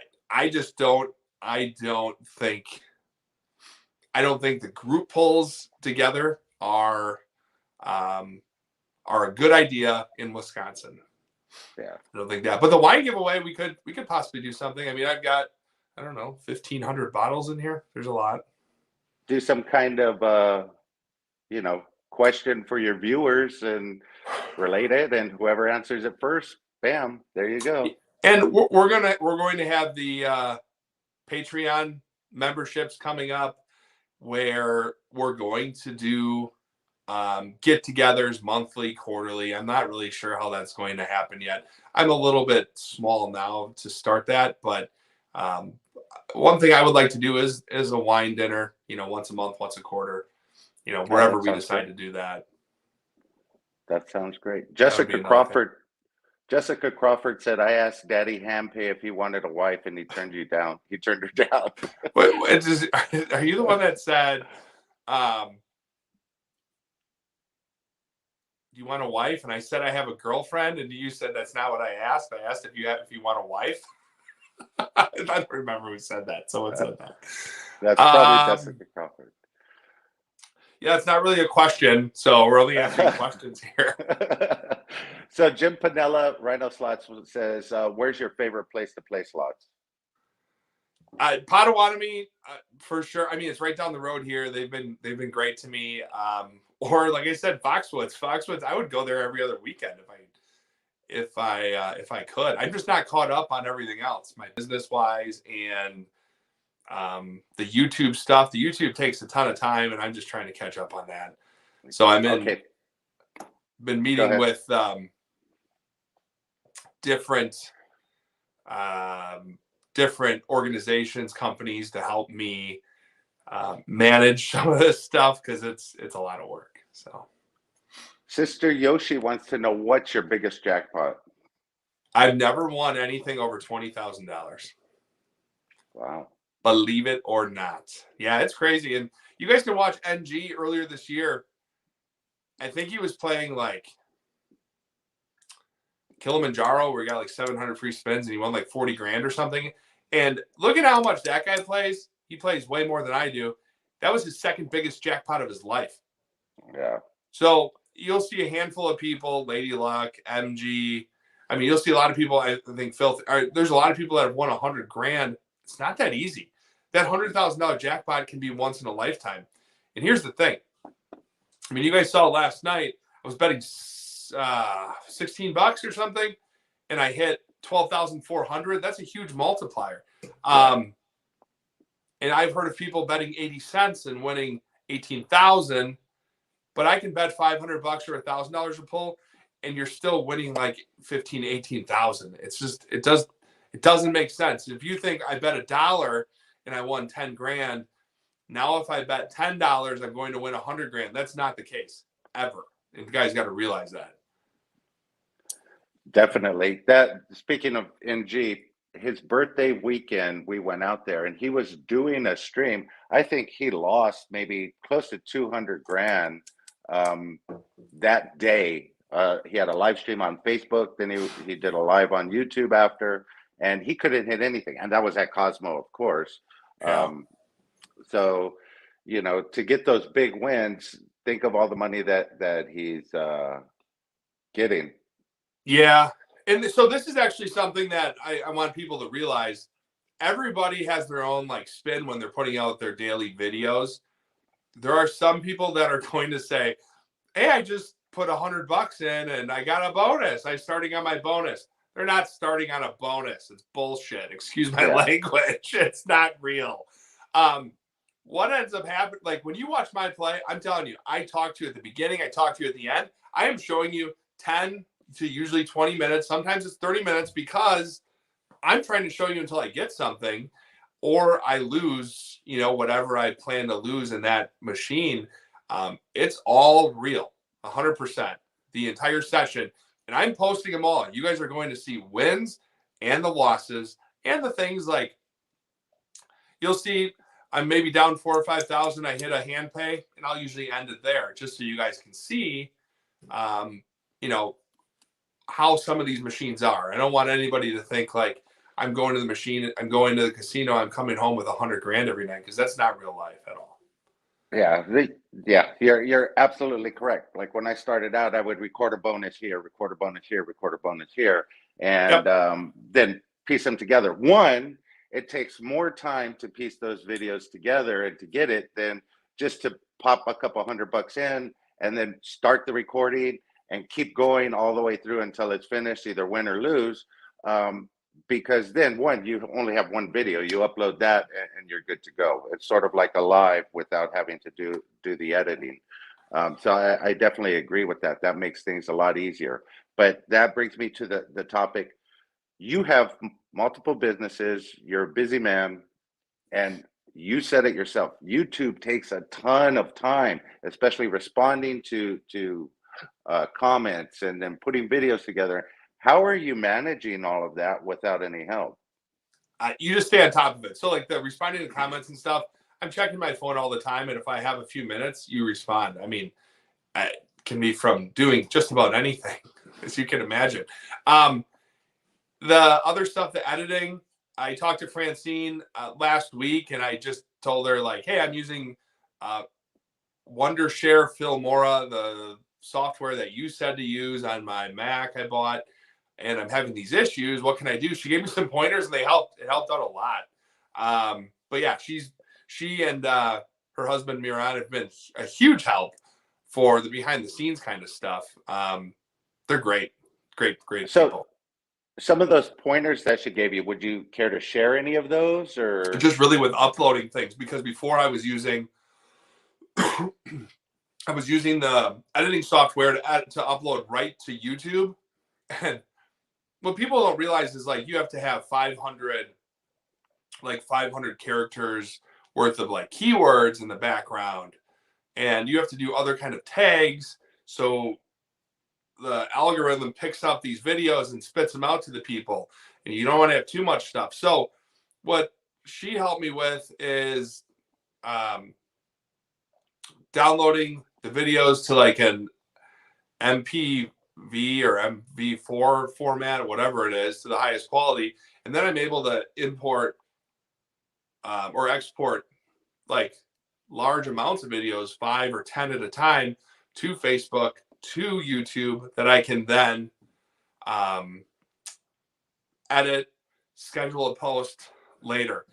don't think the group pulls together are a good idea in Wisconsin. Yeah, I don't think that. But the wine giveaway, we could possibly do something. I mean, I've got, I don't know, 1,500 bottles in here. There's a lot. Do some kind of question for your viewers and relate it, and whoever answers it first, bam, there you go. And we're going to have the Patreon memberships coming up, where we're going to do get-togethers monthly, quarterly. I'm not really sure how that's going to happen yet. I'm a little bit small now to start that, but one thing I would like to do is a wine dinner, once a month, once a quarter, wherever we decide to do that. That sounds great. Jessica Crawford said, I asked Daddy Hampay if he wanted a wife, and he turned you down. He turned her down. Are you the one that said, do you want a wife? And I said, I have a girlfriend. And you said, that's not what I asked. I asked if you want a wife. I don't remember who said that. Someone said that. That's probably Jessica Crawford. Yeah, it's not really a question. So we're only answering questions here. So Jim Panella, RhinoSlots, says, where's your favorite place to play slots? Potawatomi, for sure. I mean, it's right down the road here. They've been great to me. Or like I said, Foxwoods. I would go there every other weekend if I could. I'm just not caught up on everything else, my business wise, and the YouTube stuff. The YouTube takes a ton of time, and I'm just trying to catch up on that. So been meeting with different organizations, companies to help me manage some of this stuff, because it's a lot of work. So Sister Yoshi wants to know, what's your biggest jackpot? I've never won anything over $20,000. Wow. Believe it or not. Yeah, it's crazy. And you guys can watch NG earlier this year. I think he was playing like Kilimanjaro, where he got like 700 free spins and he won like 40 grand or something. And look at how much that guy plays. He plays way more than I do. That was his second biggest jackpot of his life. Yeah. So you'll see a handful of people, Lady Luck, MG. I mean, you'll see a lot of people, I think, there's a lot of people that have won 100 grand. It's not that easy. That $100,000 jackpot can be once in a lifetime. And here's the thing. I mean, you guys saw last night, I was betting $16 or something, and I hit 12,400. That's a huge multiplier. And I've heard of people betting 80 cents and winning 18,000, but I can bet $500 or $1,000 a pull, and you're still winning like 15, 18,000. It's just, it doesn't make sense. If you think I bet $1 and I won 10 grand, now if I bet $10, I'm going to win 100 grand. That's not the case ever. And you guys got to realize that. Definitely. Speaking of NG, his birthday weekend, we went out there and he was doing a stream. I think he lost maybe close to 200 grand that day. He had a live stream on Facebook. Then he did a live on YouTube after, and he couldn't hit anything. And that was at Cosmo, of course. Yeah. So you know, to get those big wins, think of all the money that he's getting. Yeah. And so this is actually something that I want people to realize. Everybody has their own like spin when they're putting out their daily videos. There are some people that are going to say, hey, I just put $100 in and I got a bonus. I'm starting on my bonus. They're not starting on a bonus. It's bullshit. Excuse my language. It's not real. What ends up happening, like when you watch my play, I'm telling you, I talk to you at the beginning, I talk to you at the end. I am showing you 10 to usually 20 minutes. Sometimes it's 30 minutes because I'm trying to show you until I get something or I lose, you know, whatever I plan to lose in that machine. It's all real, 100%, the entire session. And I'm posting them all. You guys are going to see wins and the losses and the things like you'll see I'm maybe down 4,000 or 5,000. I hit a hand pay and I'll usually end it there just so you guys can see, you know, how some of these machines are. I don't want anybody to think like I'm going to the machine, I'm going to the casino, I'm coming home with 100 grand every night because that's not real life at all. Yeah, you're absolutely correct. Like when I started out, I would record a bonus here, record a bonus here, record a bonus here, and then piece them together. One, it takes more time to piece those videos together and to get it than just to pop a couple $100 in and then start the recording and keep going all the way through until it's finished, either win or lose. Because then one, you only have one video, you upload that and you're good to go. It's sort of like a live without having to do the editing. So I definitely agree with that. That makes things a lot easier. But that brings me to the topic. You have multiple businesses, you're a busy man, and you said it yourself. YouTube takes a ton of time, especially responding to comments and then putting videos together. How are you managing all of that without any help? You just stay on top of it. So like the responding to comments and stuff, I'm checking my phone all the time. And if I have a few minutes, you respond. I mean, it can be from doing just about anything, as you can imagine. The other stuff, the editing, I talked to Francine last week and I just told her like, hey, I'm using Wondershare Filmora, the software that you said to use on my Mac I bought. And I'm having these issues. What can I do? She gave me some pointers and they helped. It helped out a lot. But yeah, she and her husband Miran have been a huge help for the behind the scenes kind of stuff. They're great people. Some of those pointers that she gave you, would you care to share any of those, or just really with uploading things? Because before I was using the editing software to upload right to YouTube. And what people don't realize is like you have to have 500 characters worth of like keywords in the background, and you have to do other kind of tags so the algorithm picks up these videos and spits them out to the people, and you don't want to have too much stuff. So what she helped me with is downloading the videos to like an MPV or MV4 format, whatever it is, to the highest quality. And then I'm able to import or export like large amounts of videos, 5 or 10 at a time, to Facebook, to YouTube, that I can then edit, schedule a post later.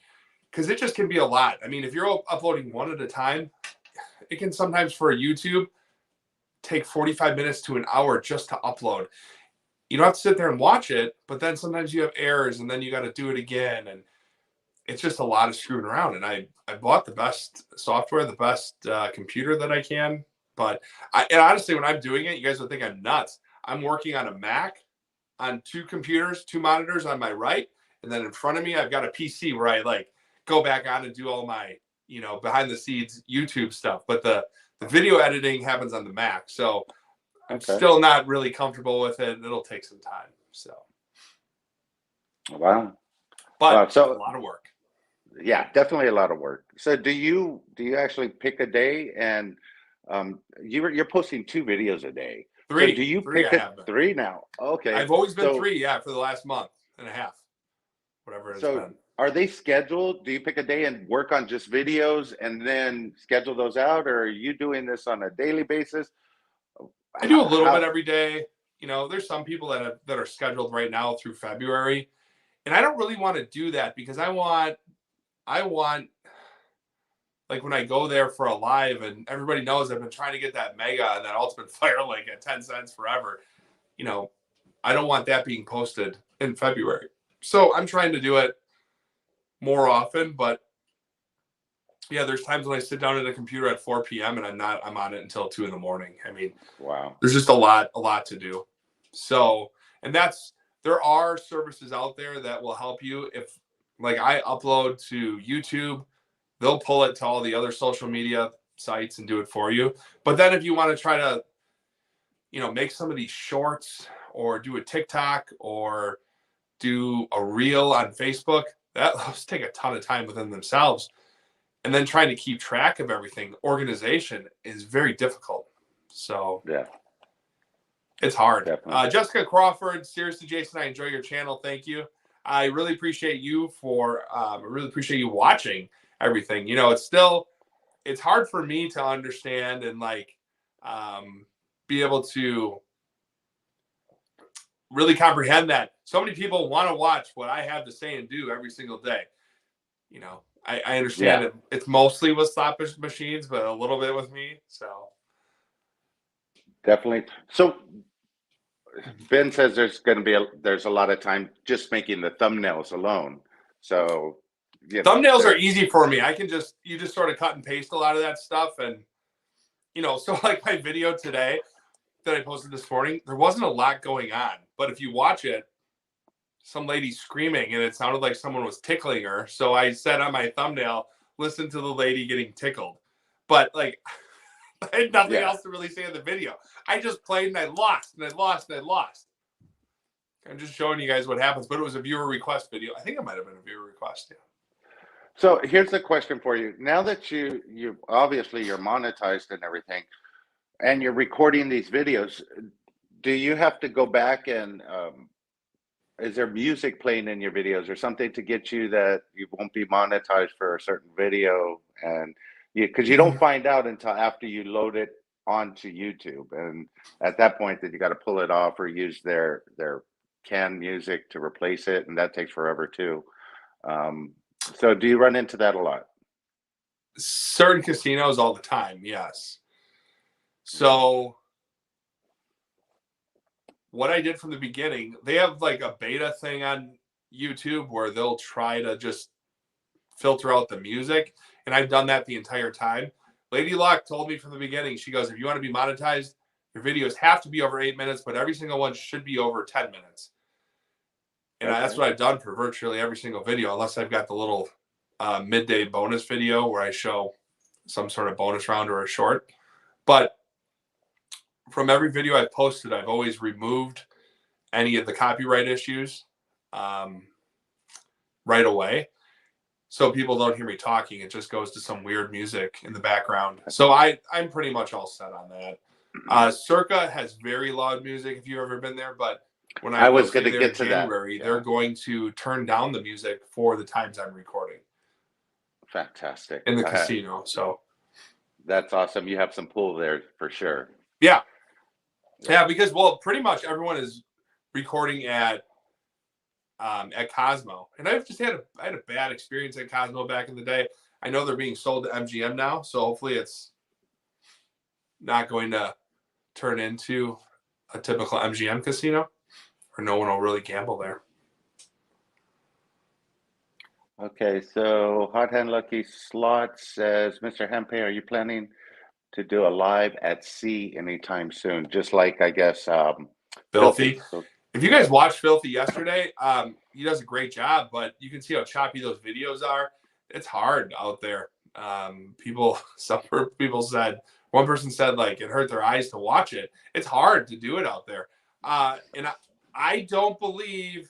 Because it just can be a lot. I mean, if you're uploading one at a time, it can sometimes for YouTube take 45 minutes to an hour just to upload. You don't have to sit there and watch it, but then sometimes you have errors and then you got to do it again. And it's just a lot of screwing around. And I bought the best software, the best computer that I can. But and honestly, when I'm doing it, you guys will think I'm nuts. I'm working on a Mac on 2 computers, 2 monitors on my right. And then in front of me, I've got a PC where I like go back on and do all my, you know, behind the scenes YouTube stuff. But the video editing happens on the Mac. So I'm still not really comfortable with it. It'll take some time. So. Wow. But so a lot of work. Yeah, definitely a lot of work. So do you actually pick a day, and you're posting 2 videos a day? 3. So do you 3 pick 3 now? Okay. I've always been 3, for the last month and a half, whatever it's been. are they scheduled? Do you pick a day and work on just videos and then schedule those out, or are you doing this on a daily basis? I do a little How? bit every day. You know, there's some people that are scheduled right now through February, and I don't really want to do that because I want like when I go there for a live and everybody knows I've been trying to get that Mega and that Ultimate Fire Link at 10 cents forever. You know, I don't want that being posted in February. So I'm trying to do it more often, but yeah, there's times when I sit down at a computer at 4 p.m. and I'm on it until 2 in the morning. I mean, Wow. there's just a lot to do. So, and there are services out there that will help you. If like I upload to YouTube, they'll pull it to all the other social media sites and do it for you. But then if you want to try to, you know, make some of these shorts or do a TikTok or do a reel on Facebook, those take a ton of time within themselves. And then trying to keep track of everything, organization is very difficult. So yeah, it's hard. definitely. Jessica Crawford, seriously, Jason, I enjoy your channel. Thank you. I really appreciate you I really appreciate you watching everything. You know, it's hard for me to understand and like be able to really comprehend that so many people want to watch what I have to say and do every single day. You know, I understand Yeah. it's mostly with slot machines, but a little bit with me. So Definitely. So Ben says there's a lot of time just making the thumbnails alone. So thumbnails are easy for me. You just sort of cut and paste a lot of that stuff. And, you know, so like my video today that I posted this morning, there wasn't a lot going on. But if you watch it, some lady screaming and it sounded like someone was tickling her. So I said on my thumbnail, listen to the lady getting tickled. But like, I had nothing else to really say in the video. I just played and I lost and I lost and I lost. I'm just showing you guys what happens. But it was a viewer request video. I think it might have been a viewer request. Yeah. So here's the question for you. Now that you obviously you're monetized and everything, and you're recording these videos, do you have to go back and is there music playing in your videos or something to get you that you won't be monetized for a certain video? And because you don't find out until after you load it onto YouTube, and at that point, then you got to pull it off or use their canned music to replace it, and that takes forever too. So do you run into that a lot? Certain casinos all the time, yes. So what I did from the beginning, they have like a beta thing on YouTube where they'll try to just filter out the music. And I've done that the entire time. Lady Luck told me from the beginning, she goes, if you want to be monetized, your videos have to be over 8 minutes, but every single one should be over 10 minutes. And that's what I've done for virtually every single video, unless I've got the little midday bonus video where I show some sort of bonus round or a short. But from every video I've posted, I've always removed any of the copyright issues right away. So people don't hear me talking. It just goes to some weird music in the background. So I'm pretty much all set on that. Circa has very loud music if you've ever been there, but when I was going to get to January, they're going to turn down the music for the times I'm recording. Fantastic. In the casino. So that's awesome. You have some pull there for sure. Yeah. Yeah, because pretty much everyone is recording at Cosmo, and I had a bad experience at Cosmo back in the day. I know they're being sold to MGM now, so hopefully it's not going to turn into a typical MGM casino, or no one will really gamble there. Okay, so Hot Hand Lucky Slot says, Mr. Hempe, are you planning to do a live at sea anytime soon? Just like, I guess, Filthy. So, if you guys watched Filthy yesterday, he does a great job, but you can see how choppy those videos are. It's hard out there. Some people said, one person said like it hurt their eyes to watch it. It's hard to do it out there. And I don't believe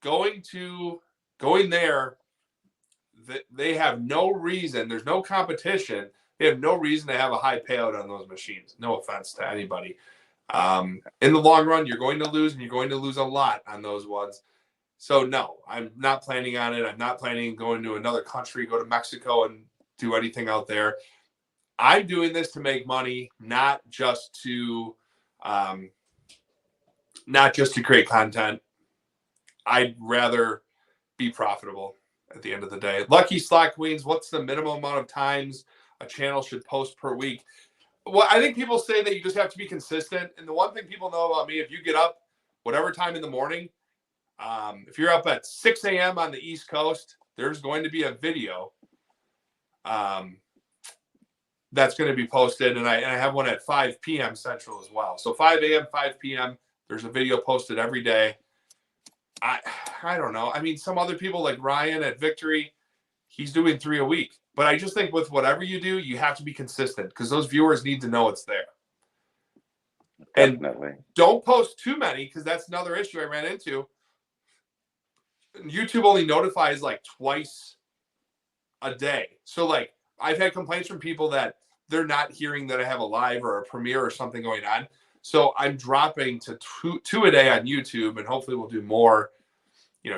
going there, they have no reason. There's no competition. They have no reason to have a high payout on those machines. No offense to anybody. In the long run, you're going to lose, and you're going to lose a lot on those ones. So no, I'm not planning on it. I'm not planning on going to another country, go to Mexico and do anything out there. I'm doing this to make money, not just to create content. I'd rather be profitable at the end of the day. Lucky Slot Queens, what's the minimum amount of times a channel should post per week? Well, I think people say that you just have to be consistent. And the one thing people know about me, if you get up whatever time in the morning, if you're up at 6 a.m. on the East Coast, there's going to be a video that's going to be posted. And I have one at 5 p.m. Central as well. So 5 a.m., 5 p.m., there's a video posted every day. I don't know. I mean, some other people like Ryan at Victory, he's doing 3 a week. But I just think with whatever you do, you have to be consistent because those viewers need to know it's there. Definitely. And don't post too many because that's another issue I ran into. YouTube only notifies like twice a day. So like I've had complaints from people that they're not hearing that I have a live or a premiere or something going on. So I'm dropping to two a day on YouTube, and hopefully we'll do more,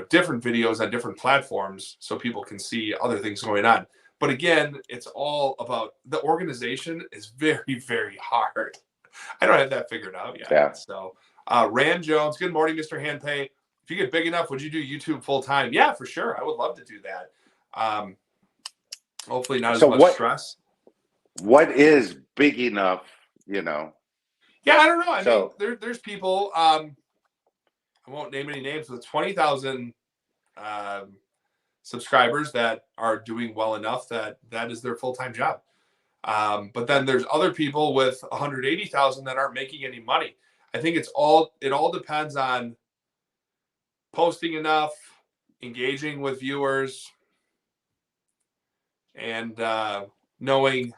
different videos on different platforms so people can see other things going on. But again, it's all about the organization is very, very hard. I don't have that figured out yet. Yeah. So Rand Jones, good morning, Mr. Handpay. If you get big enough, would you do YouTube full time? Yeah, for sure. I would love to do that. Hopefully not as much stress. What is big enough, Yeah, I don't know. I mean, there's people, I won't name any names, with 20,000 subscribers that are doing well enough that is their full-time job. But then there's other people with 180,000 that aren't making any money. I think it all depends on posting enough, engaging with viewers, and knowing,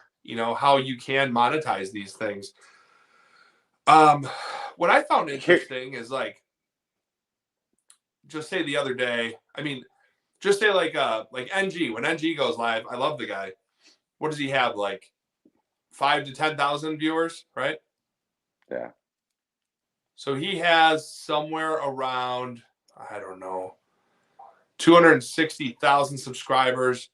how you can monetize these things. What I found interesting is just say the other day, just say like NG, when NG goes live, I love the guy. What does he have? Like 5 to 10,000 viewers, right? Yeah. So he has somewhere around, I don't know, 260,000 subscribers.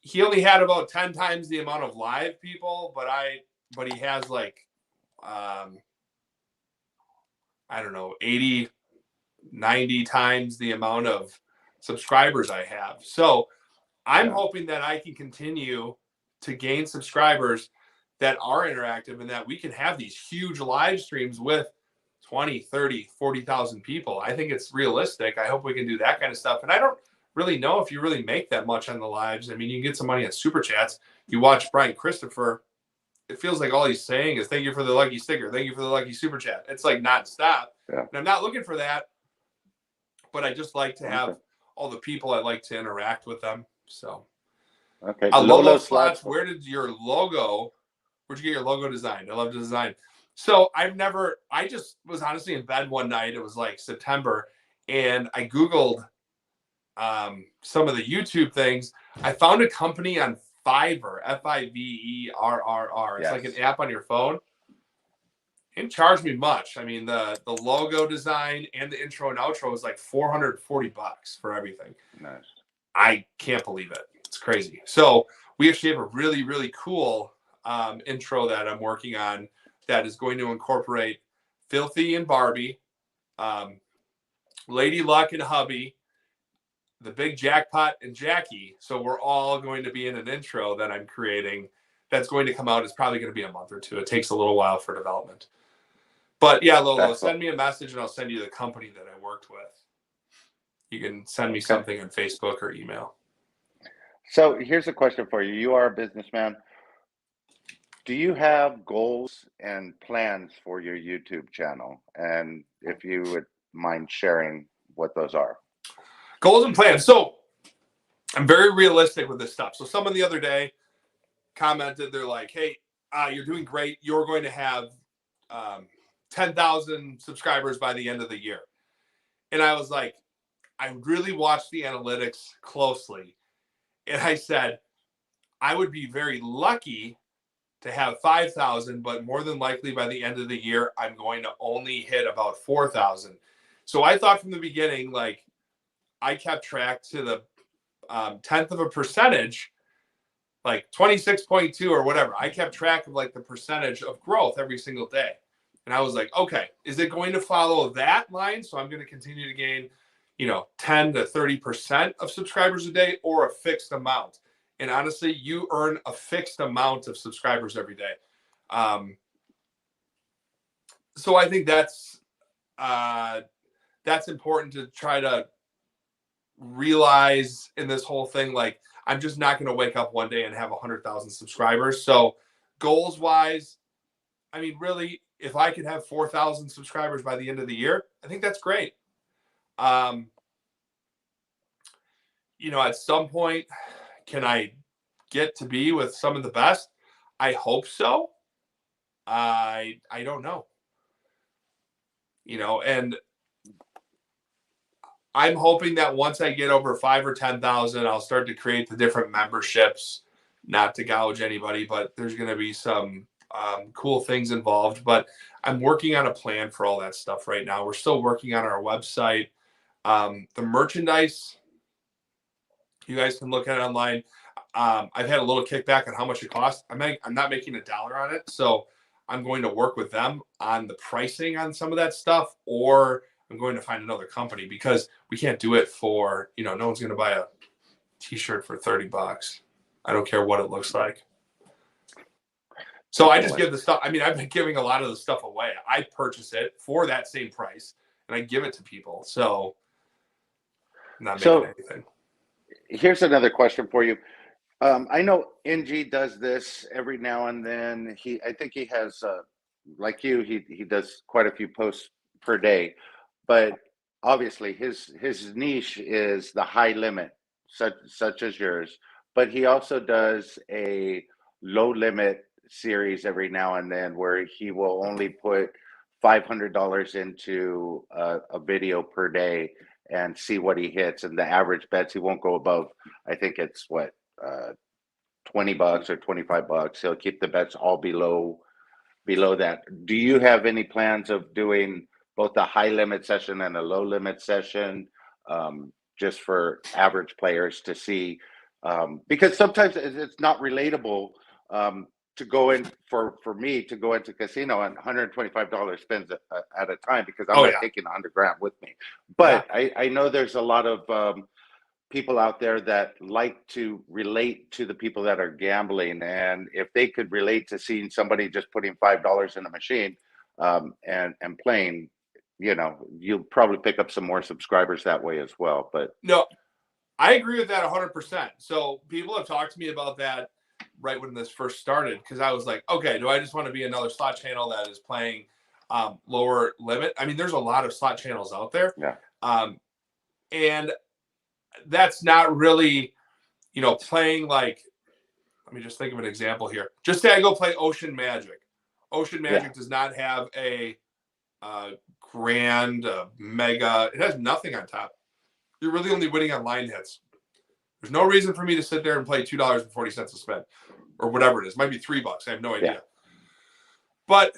He only had about 10 times the amount of live people, but he has I don't know, 80, 90 times the amount of subscribers I have. So I'm hoping that I can continue to gain subscribers that are interactive and that we can have these huge live streams with 20, 30, 40,000 people. I think it's realistic. I hope we can do that kind of stuff. And I don't really know if you really make that much on the lives. I mean, you can get some money on super chats. You watch Brian Christopher, it feels like all he's saying is thank you for the lucky sticker. Thank you for the lucky super chat. It's like nonstop. Yeah. And I'm not looking for that, but I just like to have all the people. I like to interact with them. So, okay. Logo Slots, where'd you get your logo designed? I love the design. So I just was honestly in bed one night. It was like September, and I Googled some of the YouTube things. I found a company on Fiverr, Fiverr. It's like an app on your phone. It didn't charge me much. I mean, the logo design and the intro and outro was like $440 for everything. Nice. I can't believe it. It's crazy. So we actually have a really, really cool intro that I'm working on that is going to incorporate Filthy and Barbie, Lady Luck and Hubby, the Big Jackpot and Jackie. So we're all going to be in an intro that I'm creating that's going to come out. It's probably going to be a month or two. It takes a little while for development. But yeah, Lolo, send me a message and I'll send you the company that I worked with. You can send me something on Facebook or email. So here's a question for you. You are a businessman. Do you have goals and plans for your YouTube channel? And if you would mind sharing what those are. Goals and plans. So I'm very realistic with this stuff. So someone the other day commented, they're like, hey, you're doing great. You're going to have 10,000 subscribers by the end of the year. And I was like, I really watched the analytics closely. And I said, I would be very lucky to have 5,000, but more than likely by the end of the year, I'm going to only hit about 4,000. So I thought from the beginning, like I kept track to the 10th of a percentage, like 26.2 or whatever. I kept track of like the percentage of growth every single day. And I was like, okay, is it going to follow that line? So I'm going to continue to gain, 10 to 30% of subscribers a day, or a fixed amount. And honestly, you earn a fixed amount of subscribers every day. So I think that's important to try to realize in this whole thing. Like, I'm just not going to wake up one day and have 100,000 subscribers. So goals wise, I mean, really, if I could have 4,000 subscribers by the end of the year, I think that's great. At some point, can I get to be with some of the best? I hope so. I don't know. And I'm hoping that once I get over 5 or 10,000, I'll start to create the different memberships, not to gouge anybody, but there's going to be some cool things involved. But I'm working on a plan for all that stuff right now. We're still working on our website. The merchandise, you guys can look at it online. I've had a little kickback on how much it costs. I'm not making $1 on it. So I'm going to work with them on the pricing on some of that stuff, or I'm going to find another company, because we can't do it for, no one's going to buy a t-shirt for $30. I don't care what it looks like. So I just give the stuff. I mean, I've been giving a lot of the stuff away. I purchase it for that same price and I give it to people. So I'm not making anything. Here's another question for you. I know NG does this every now and then. I think he has, like you, he does quite a few posts per day, but obviously his niche is the high limit, such as yours. But he also does a low limit series every now and then, where he will only put $500 into a video per day and see what he hits. And the average bets, he won't go above, I think it's what, $20 or $25. He'll keep the bets all below that. Do you have any plans of doing both a high limit session and a low limit session, just for average players to see? Because sometimes it's not relatable to go in for me to go into casino and $125 spends at a time, because I'm not taking 100 grand with me. But I know there's a lot of people out there that like to relate to the people that are gambling, and if they could relate to seeing somebody just putting $5 in a machine and playing, you'll probably pick up some more subscribers that way as well. But no, I agree with that 100%. So people have talked to me about that right when this first started, because I was like, okay, do I just want to be another slot channel that is playing lower limit? I mean, there's a lot of slot channels out there. And that's not really, playing like, let me just think of an example here. Just say I go play Ocean Magic. Ocean Magic does not have a grand, mega. It has nothing on top. You're really only winning on line hits. There's no reason for me to sit there and play $2.40 a spin, or whatever it is. It might be $3. I have no idea. But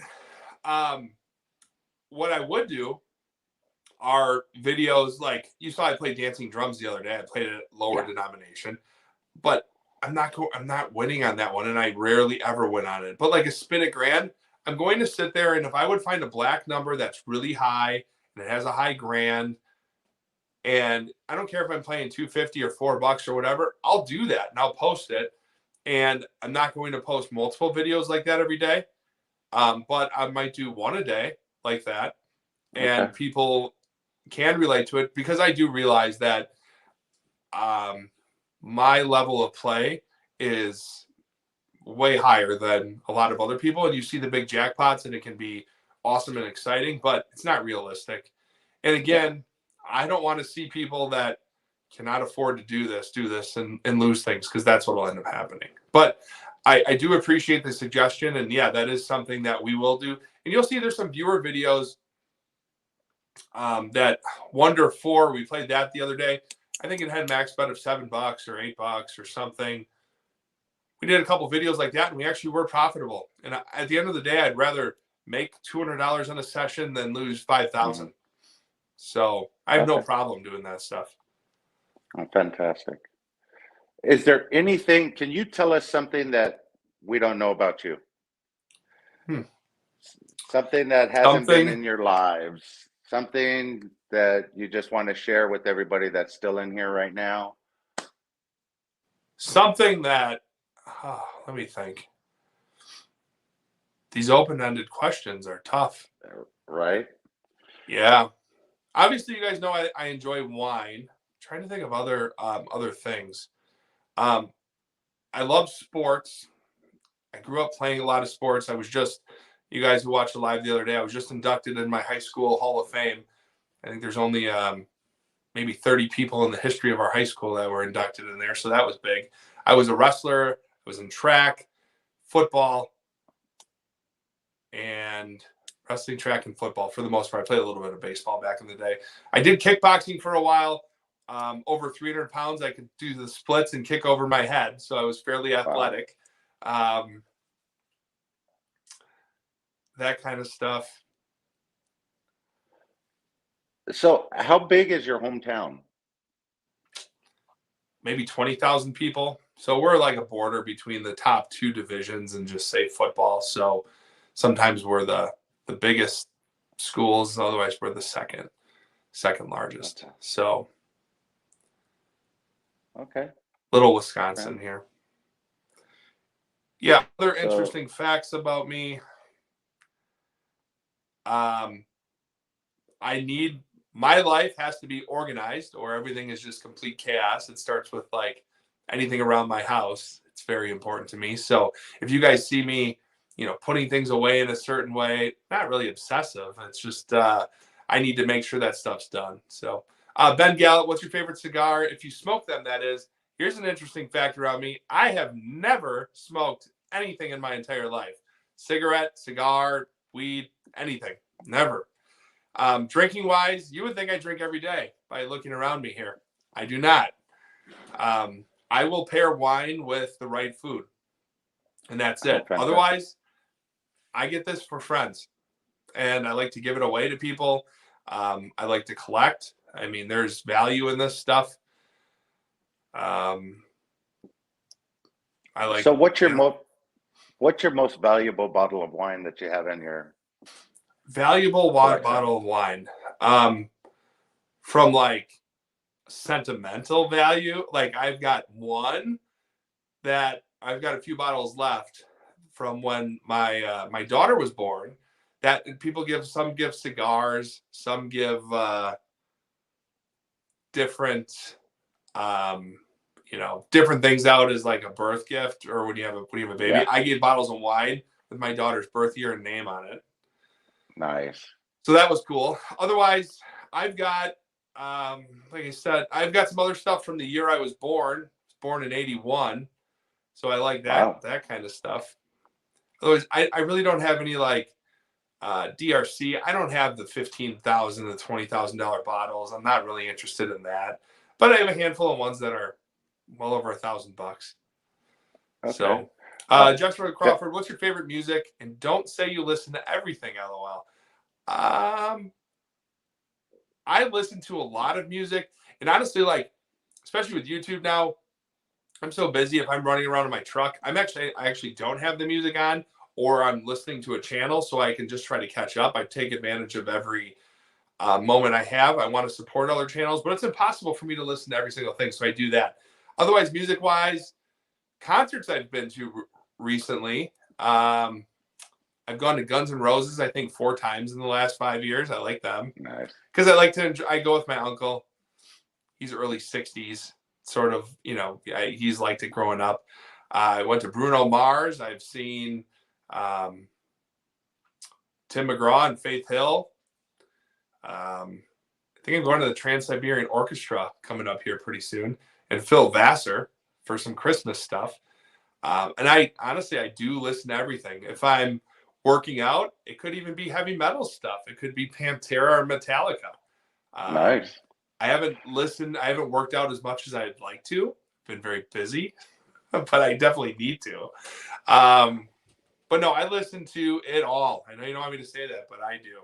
what I would do are videos like you saw. I played Dancing Drums the other day. I played it at lower denomination, but I'm not winning on that one, and I rarely ever win on it. But like a spin at grand, I'm going to sit there, and if I would find a black number that's really high and it has a high grand, and I don't care if I'm playing $2.50 or $4 or whatever, I'll do that and I'll post it. And I'm not going to post multiple videos like that every day, but I might do one a day like that, and people can relate to it, because I do realize that my level of play is way higher than a lot of other people. And you see the big jackpots and it can be awesome and exciting, but it's not realistic. And again, I don't want to see people that cannot afford to do this and lose things, because that's what will end up happening. But I do appreciate the suggestion. And that is something that we will do. And you'll see there's some viewer videos that Wonder 4, we played that the other day. I think it had max bet of $7 or $8 or something. We did a couple videos like that, and we actually were profitable. And at the end of the day, I'd rather make $200 on a session than lose $5,000. So I have no Okay. problem doing that stuff. Oh, fantastic. Is there anything, can you tell us something that we don't know about you? Hmm. Something that hasn't been Something, in your lives, something that you just want to share with everybody that's still in here right now, something that, let me think. These open-ended questions are tough. right? Yeah. Obviously, you guys know I enjoy wine. I'm trying to think of other things. Um, I love sports. I grew up playing a lot of sports. You guys who watched it live the other day, I was just inducted in my high school Hall of Fame. I think there's only maybe 30 people in the history of our high school that were inducted in there. So that was big. I was a wrestler. I was in track, football, and wrestling, track, and football for the most part. I played a little bit of baseball back in the day. I did kickboxing for a while. Over 300 pounds, I could do the splits and kick over my head. So I was fairly Wow. athletic. That kind of stuff. So, how big is your hometown? Maybe 20,000 people. So we're like a border between the top two divisions and just say football. So sometimes we're the biggest schools, otherwise we're the second largest. Okay. So Okay. little Wisconsin Fan- here. Yeah, other So, interesting facts about me. Um, I need My life has to be organized or everything is just complete chaos. It starts with like anything around my house. It's very important to me. So if you guys see me, putting things away in a certain way, not really obsessive. It's just I need to make sure that stuff's done. So Ben Gallup, what's your favorite cigar? If you smoke them, that is. Here's an interesting fact around me. I have never smoked anything in my entire life. Cigarette, cigar, weed, anything. Never. Drinking wise, you would think I drink every day by looking around me here. I do not. I will pair wine with the right food, and that's oh, it. fantastic. Otherwise, I get this for friends, and I like to give it away to people. I like to collect. I mean, there's value in this stuff. Um, I like, So, what's your most valuable bottle of wine that you have in your valuable collection? bottle of wine. Um, from like sentimental value, like I've got one that I've got a few bottles left from when my daughter was born. That people give cigars, some give different um, different things out as like a birth gift or when you have a baby. Yeah, I gave bottles of wine with my daughter's birth year and name on it. nice. So that was cool. Otherwise, I've got like I said, I've got some other stuff from the year I was born. I was born in '81. So I like Wow. that kind of stuff. Otherwise, I really don't have any like DRC. I don't have the 15,000 to $20,000 bottles. I'm not really interested in that. But I have a handful of ones that are well over $1,000. Okay. So, Uh, Joshua th- Crawford, what's your favorite music? And don't say you listen to everything. LOL. Um, I listen to a lot of music, and honestly, like especially with YouTube now, I'm so busy. If I'm running around in my truck, I actually don't have the music on, or I'm listening to a channel, so I can just try to catch up. I take advantage of every moment I have. I want to support other channels, but it's impossible for me to listen to every single thing, so I do that. Otherwise, music wise, concerts I've been to recently. I've gone to Guns N' Roses, I think 4 times in the last 5 years. I like them nice. because I like to enjoy. I go with my uncle. He's early 60s, sort of, he's liked it growing up. I went to Bruno Mars. I've seen um, Tim McGraw and Faith Hill. I think I'm going to the Trans-Siberian Orchestra coming up here pretty soon, and Phil Vassar for some Christmas stuff. And I do listen to everything. If I'm working out, it could even be heavy metal stuff. It could be Pantera or Metallica. Um, Nice. I haven't worked out as much as I'd like to. Been very busy, but I definitely need to. But no, I listen to it all. I know you don't want me to say that, but I do.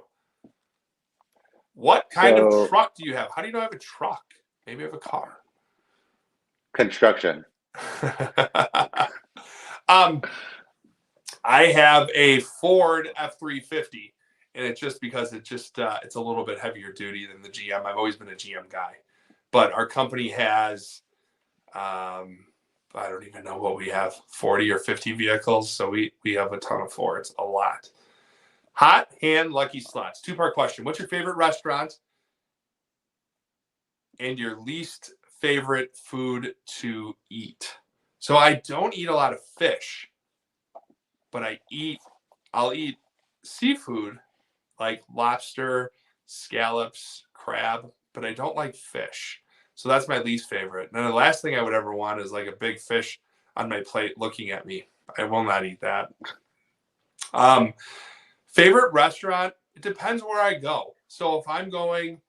What kind of So truck do you have? How do you not have a truck? Maybe you have a car. construction. um, I have a Ford F-350, and it's just because it's a little bit heavier duty than the GM. I've always been a GM guy, but our company has I don't even know what we have, 40 or 50 vehicles, so we have a ton of Fords, a lot. Hot hand Lucky Slots. Two-part question. What's your favorite restaurant and your least favorite food to eat? So I don't eat a lot of fish, but I'll eat seafood like lobster, scallops, crab, but I don't like fish. So that's my least favorite. And the last thing I would ever want is like a big fish on my plate looking at me. I will not eat that. Favorite restaurant? It depends where I go. So if I'm going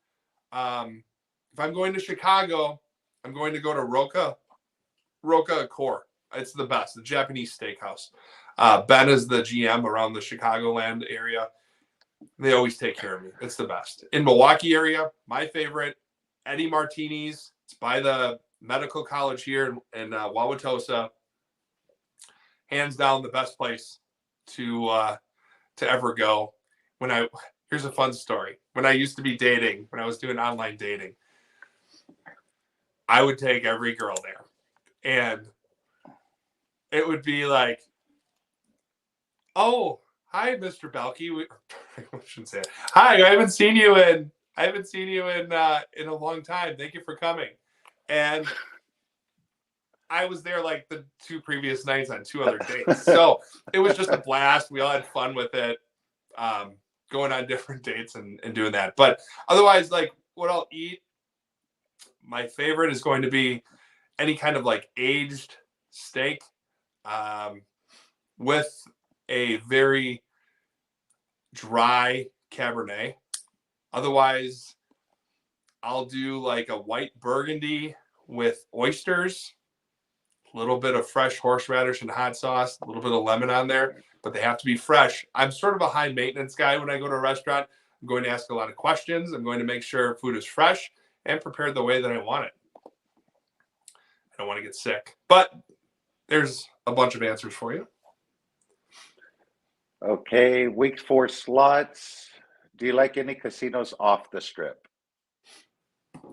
to Chicago, I'm going to go to Roca Accor. It's the best, the Japanese steakhouse. Ben is the GM around the Chicagoland area. They always take care of me. It's the best. In Milwaukee area, my favorite, Eddie Martini's. It's by the medical college here in Wauwatosa. Hands down, the best place to ever go. Here's a fun story. When I used to be dating, when I was doing online dating, I would take every girl there, and it would be like, "Oh, hi, Mr. Belkey." I shouldn't say it. Hi, I haven't seen you in a long time. Thank you for coming. And I was there like the 2 previous nights on 2 other dates. So it was just a blast. We all had fun with it, going on different dates and doing that. But otherwise, like what I'll eat, my favorite is going to be any kind of like aged steak with a very dry Cabernet. Otherwise, I'll do like a white Burgundy with oysters, a little bit of fresh horseradish and hot sauce, a little bit of lemon on there, but they have to be fresh. I'm sort of a high maintenance guy when I go to a restaurant. I'm going to ask a lot of questions. I'm going to make sure food is fresh and prepared the way that I want it. I don't want to get sick, but there's a bunch of answers for you. Okay, week 4 slots. Do you like any casinos off the strip?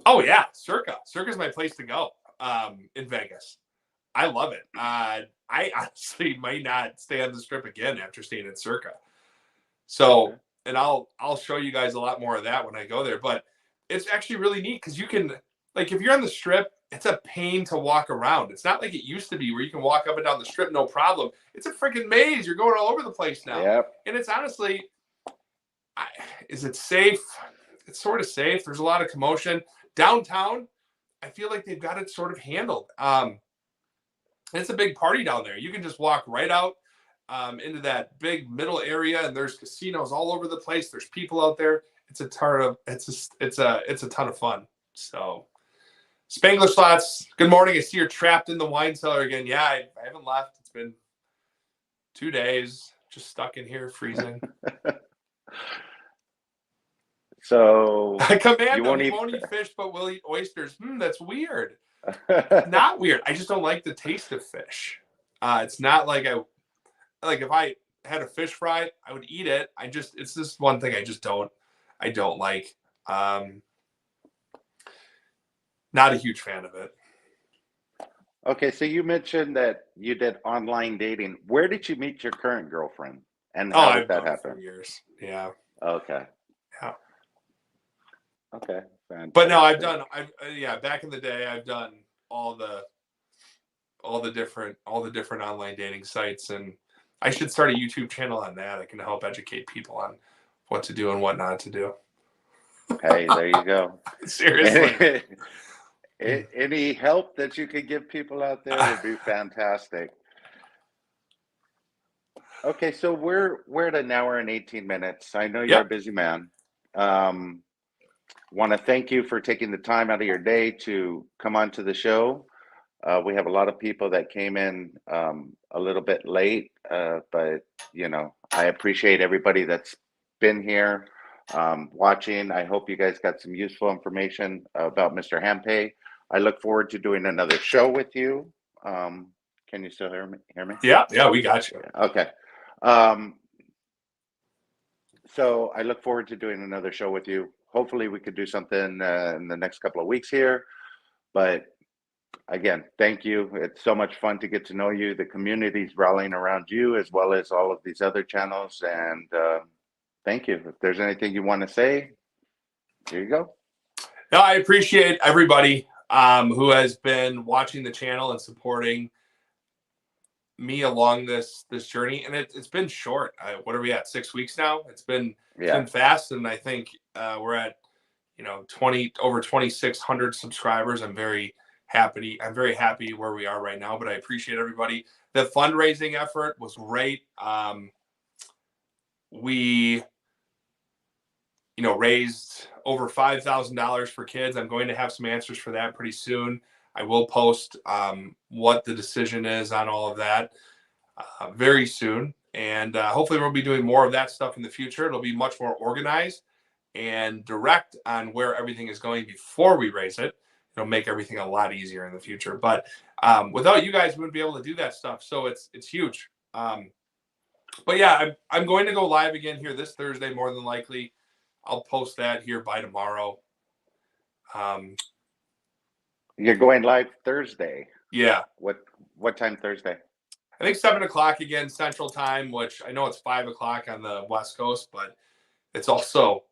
Oh yeah, Circa. Circa's my place to go in Vegas. I love it. I honestly might not stay on the strip again after staying at Circa. So, and I'll show you guys a lot more of that when I go there. But it's actually really neat because you can, like, if you're on the strip, it's a pain to walk around. It's not like it used to be where you can walk up and down the strip no problem. It's a freaking maze. You're going all over the place now. Yep. And it's honestly, is it safe? It's sort of safe. There's a lot of commotion downtown. I feel like they've got it sort of handled. It's a big party down there. You can just walk right out into that big middle area, and there's casinos all over the place. There's people out there. It's a ton of fun. So, Spangler Slots, good morning. I see you're trapped in the wine cellar again. Yeah, I haven't left. It's been 2 days, just stuck in here freezing. So I command you him. won't He eat. won't eat fish, but will eat oysters. That's weird. Not weird. I just don't like the taste of fish. It's not like if I had a fish fry, I would eat it. It's this one thing I don't like. Not a huge fan of it. Okay, so you mentioned that you did online dating. Where did you meet your current girlfriend, and how did that happen? For years. Yeah. Okay. Yeah. Okay. Fantastic. But no, back in the day, I've done all the different online dating sites, and I should start a YouTube channel on that. I can help educate people on what to do and what not to do. Hey, there you go. Seriously. Any help that you could give people out there would be fantastic. Okay, so we're at an hour and 18 minutes. I know you're a busy man. Want to thank you for taking the time out of your day to come on to the show. We have a lot of people that came in a little bit late, but I appreciate everybody that's been here. watching. I hope you guys got some useful information about Mr. Hampay. I look forward to doing another show with you. Can you still hear me? Yeah, we got you. Okay. So I look forward to doing another show with you. Hopefully we could do something in the next couple of weeks here. But again, thank you. It's so much fun to get to know you. The community's rallying around you as well as all of these other channels. And thank you. If there's anything you want to say, here you go. No, I appreciate everybody who has been watching the channel and supporting me along this journey. And it's been short. What are we at? 6 weeks now? It's been fast. And I think we're at, over 2,600 subscribers. I'm very happy where we are right now, but I appreciate everybody. The fundraising effort was great. We raised over $5,000 for kids. I'm going to have some answers for that pretty soon. I will post what the decision is on all of that very soon. And hopefully we'll be doing more of that stuff in the future. It'll be much more organized and direct on where everything is going before we raise it. It'll make everything a lot easier in the future. But without you guys, we wouldn't be able to do that stuff. So it's huge. But yeah, I'm going to go live again here this Thursday, more than likely. I'll post that here by tomorrow. You're going live Thursday. Yeah. What time Thursday? I think 7:00 again, Central Time, which I know it's 5:00 on the West Coast, but it's also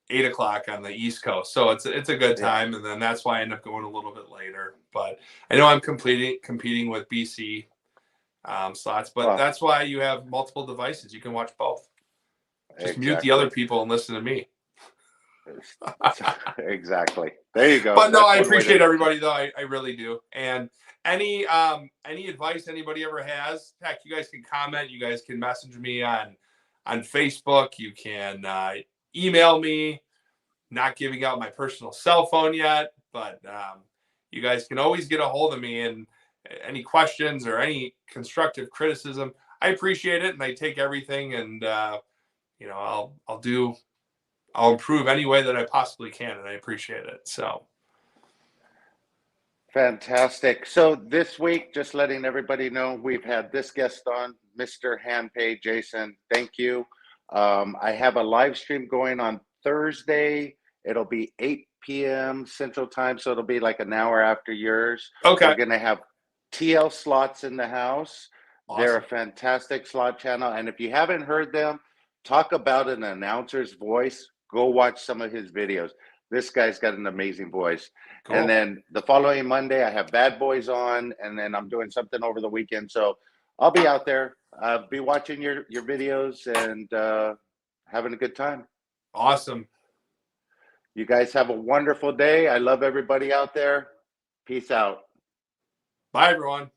8:00 on the East Coast. So it's a good time. And then that's why I end up going a little bit later. But I know I'm competing with BC slots, but that's why you have multiple devices. You can watch both. Just mute the other people and listen to me. Exactly. There you go. But no, I appreciate everybody though. I really do. And any advice anybody ever has, heck, you guys can comment. You guys can message me on Facebook. You can email me. Not giving out my personal cell phone yet, but you guys can always get a hold of me. And any questions or any constructive criticism, I appreciate it, and I take everything. And I'll improve any way that I possibly can, and I appreciate it. So fantastic. So this week, just letting everybody know, we've had this guest on, Mr. Hampay, Jason. Thank you. I have a live stream going on Thursday. It'll be 8 p.m. Central Time, so it'll be like an hour after yours. Okay. We're going to have TL Slots in the house. Awesome. They're a fantastic slot channel, and if you haven't heard them talk about an announcer's voice, go watch some of his videos. This guy's got an amazing voice. Cool. And then the following Monday, I have Bad Boys on, and then I'm doing something over the weekend. So I'll be out there, be watching your videos and having a good time. Awesome. You guys have a wonderful day. I love everybody out there. Peace out. Bye, everyone.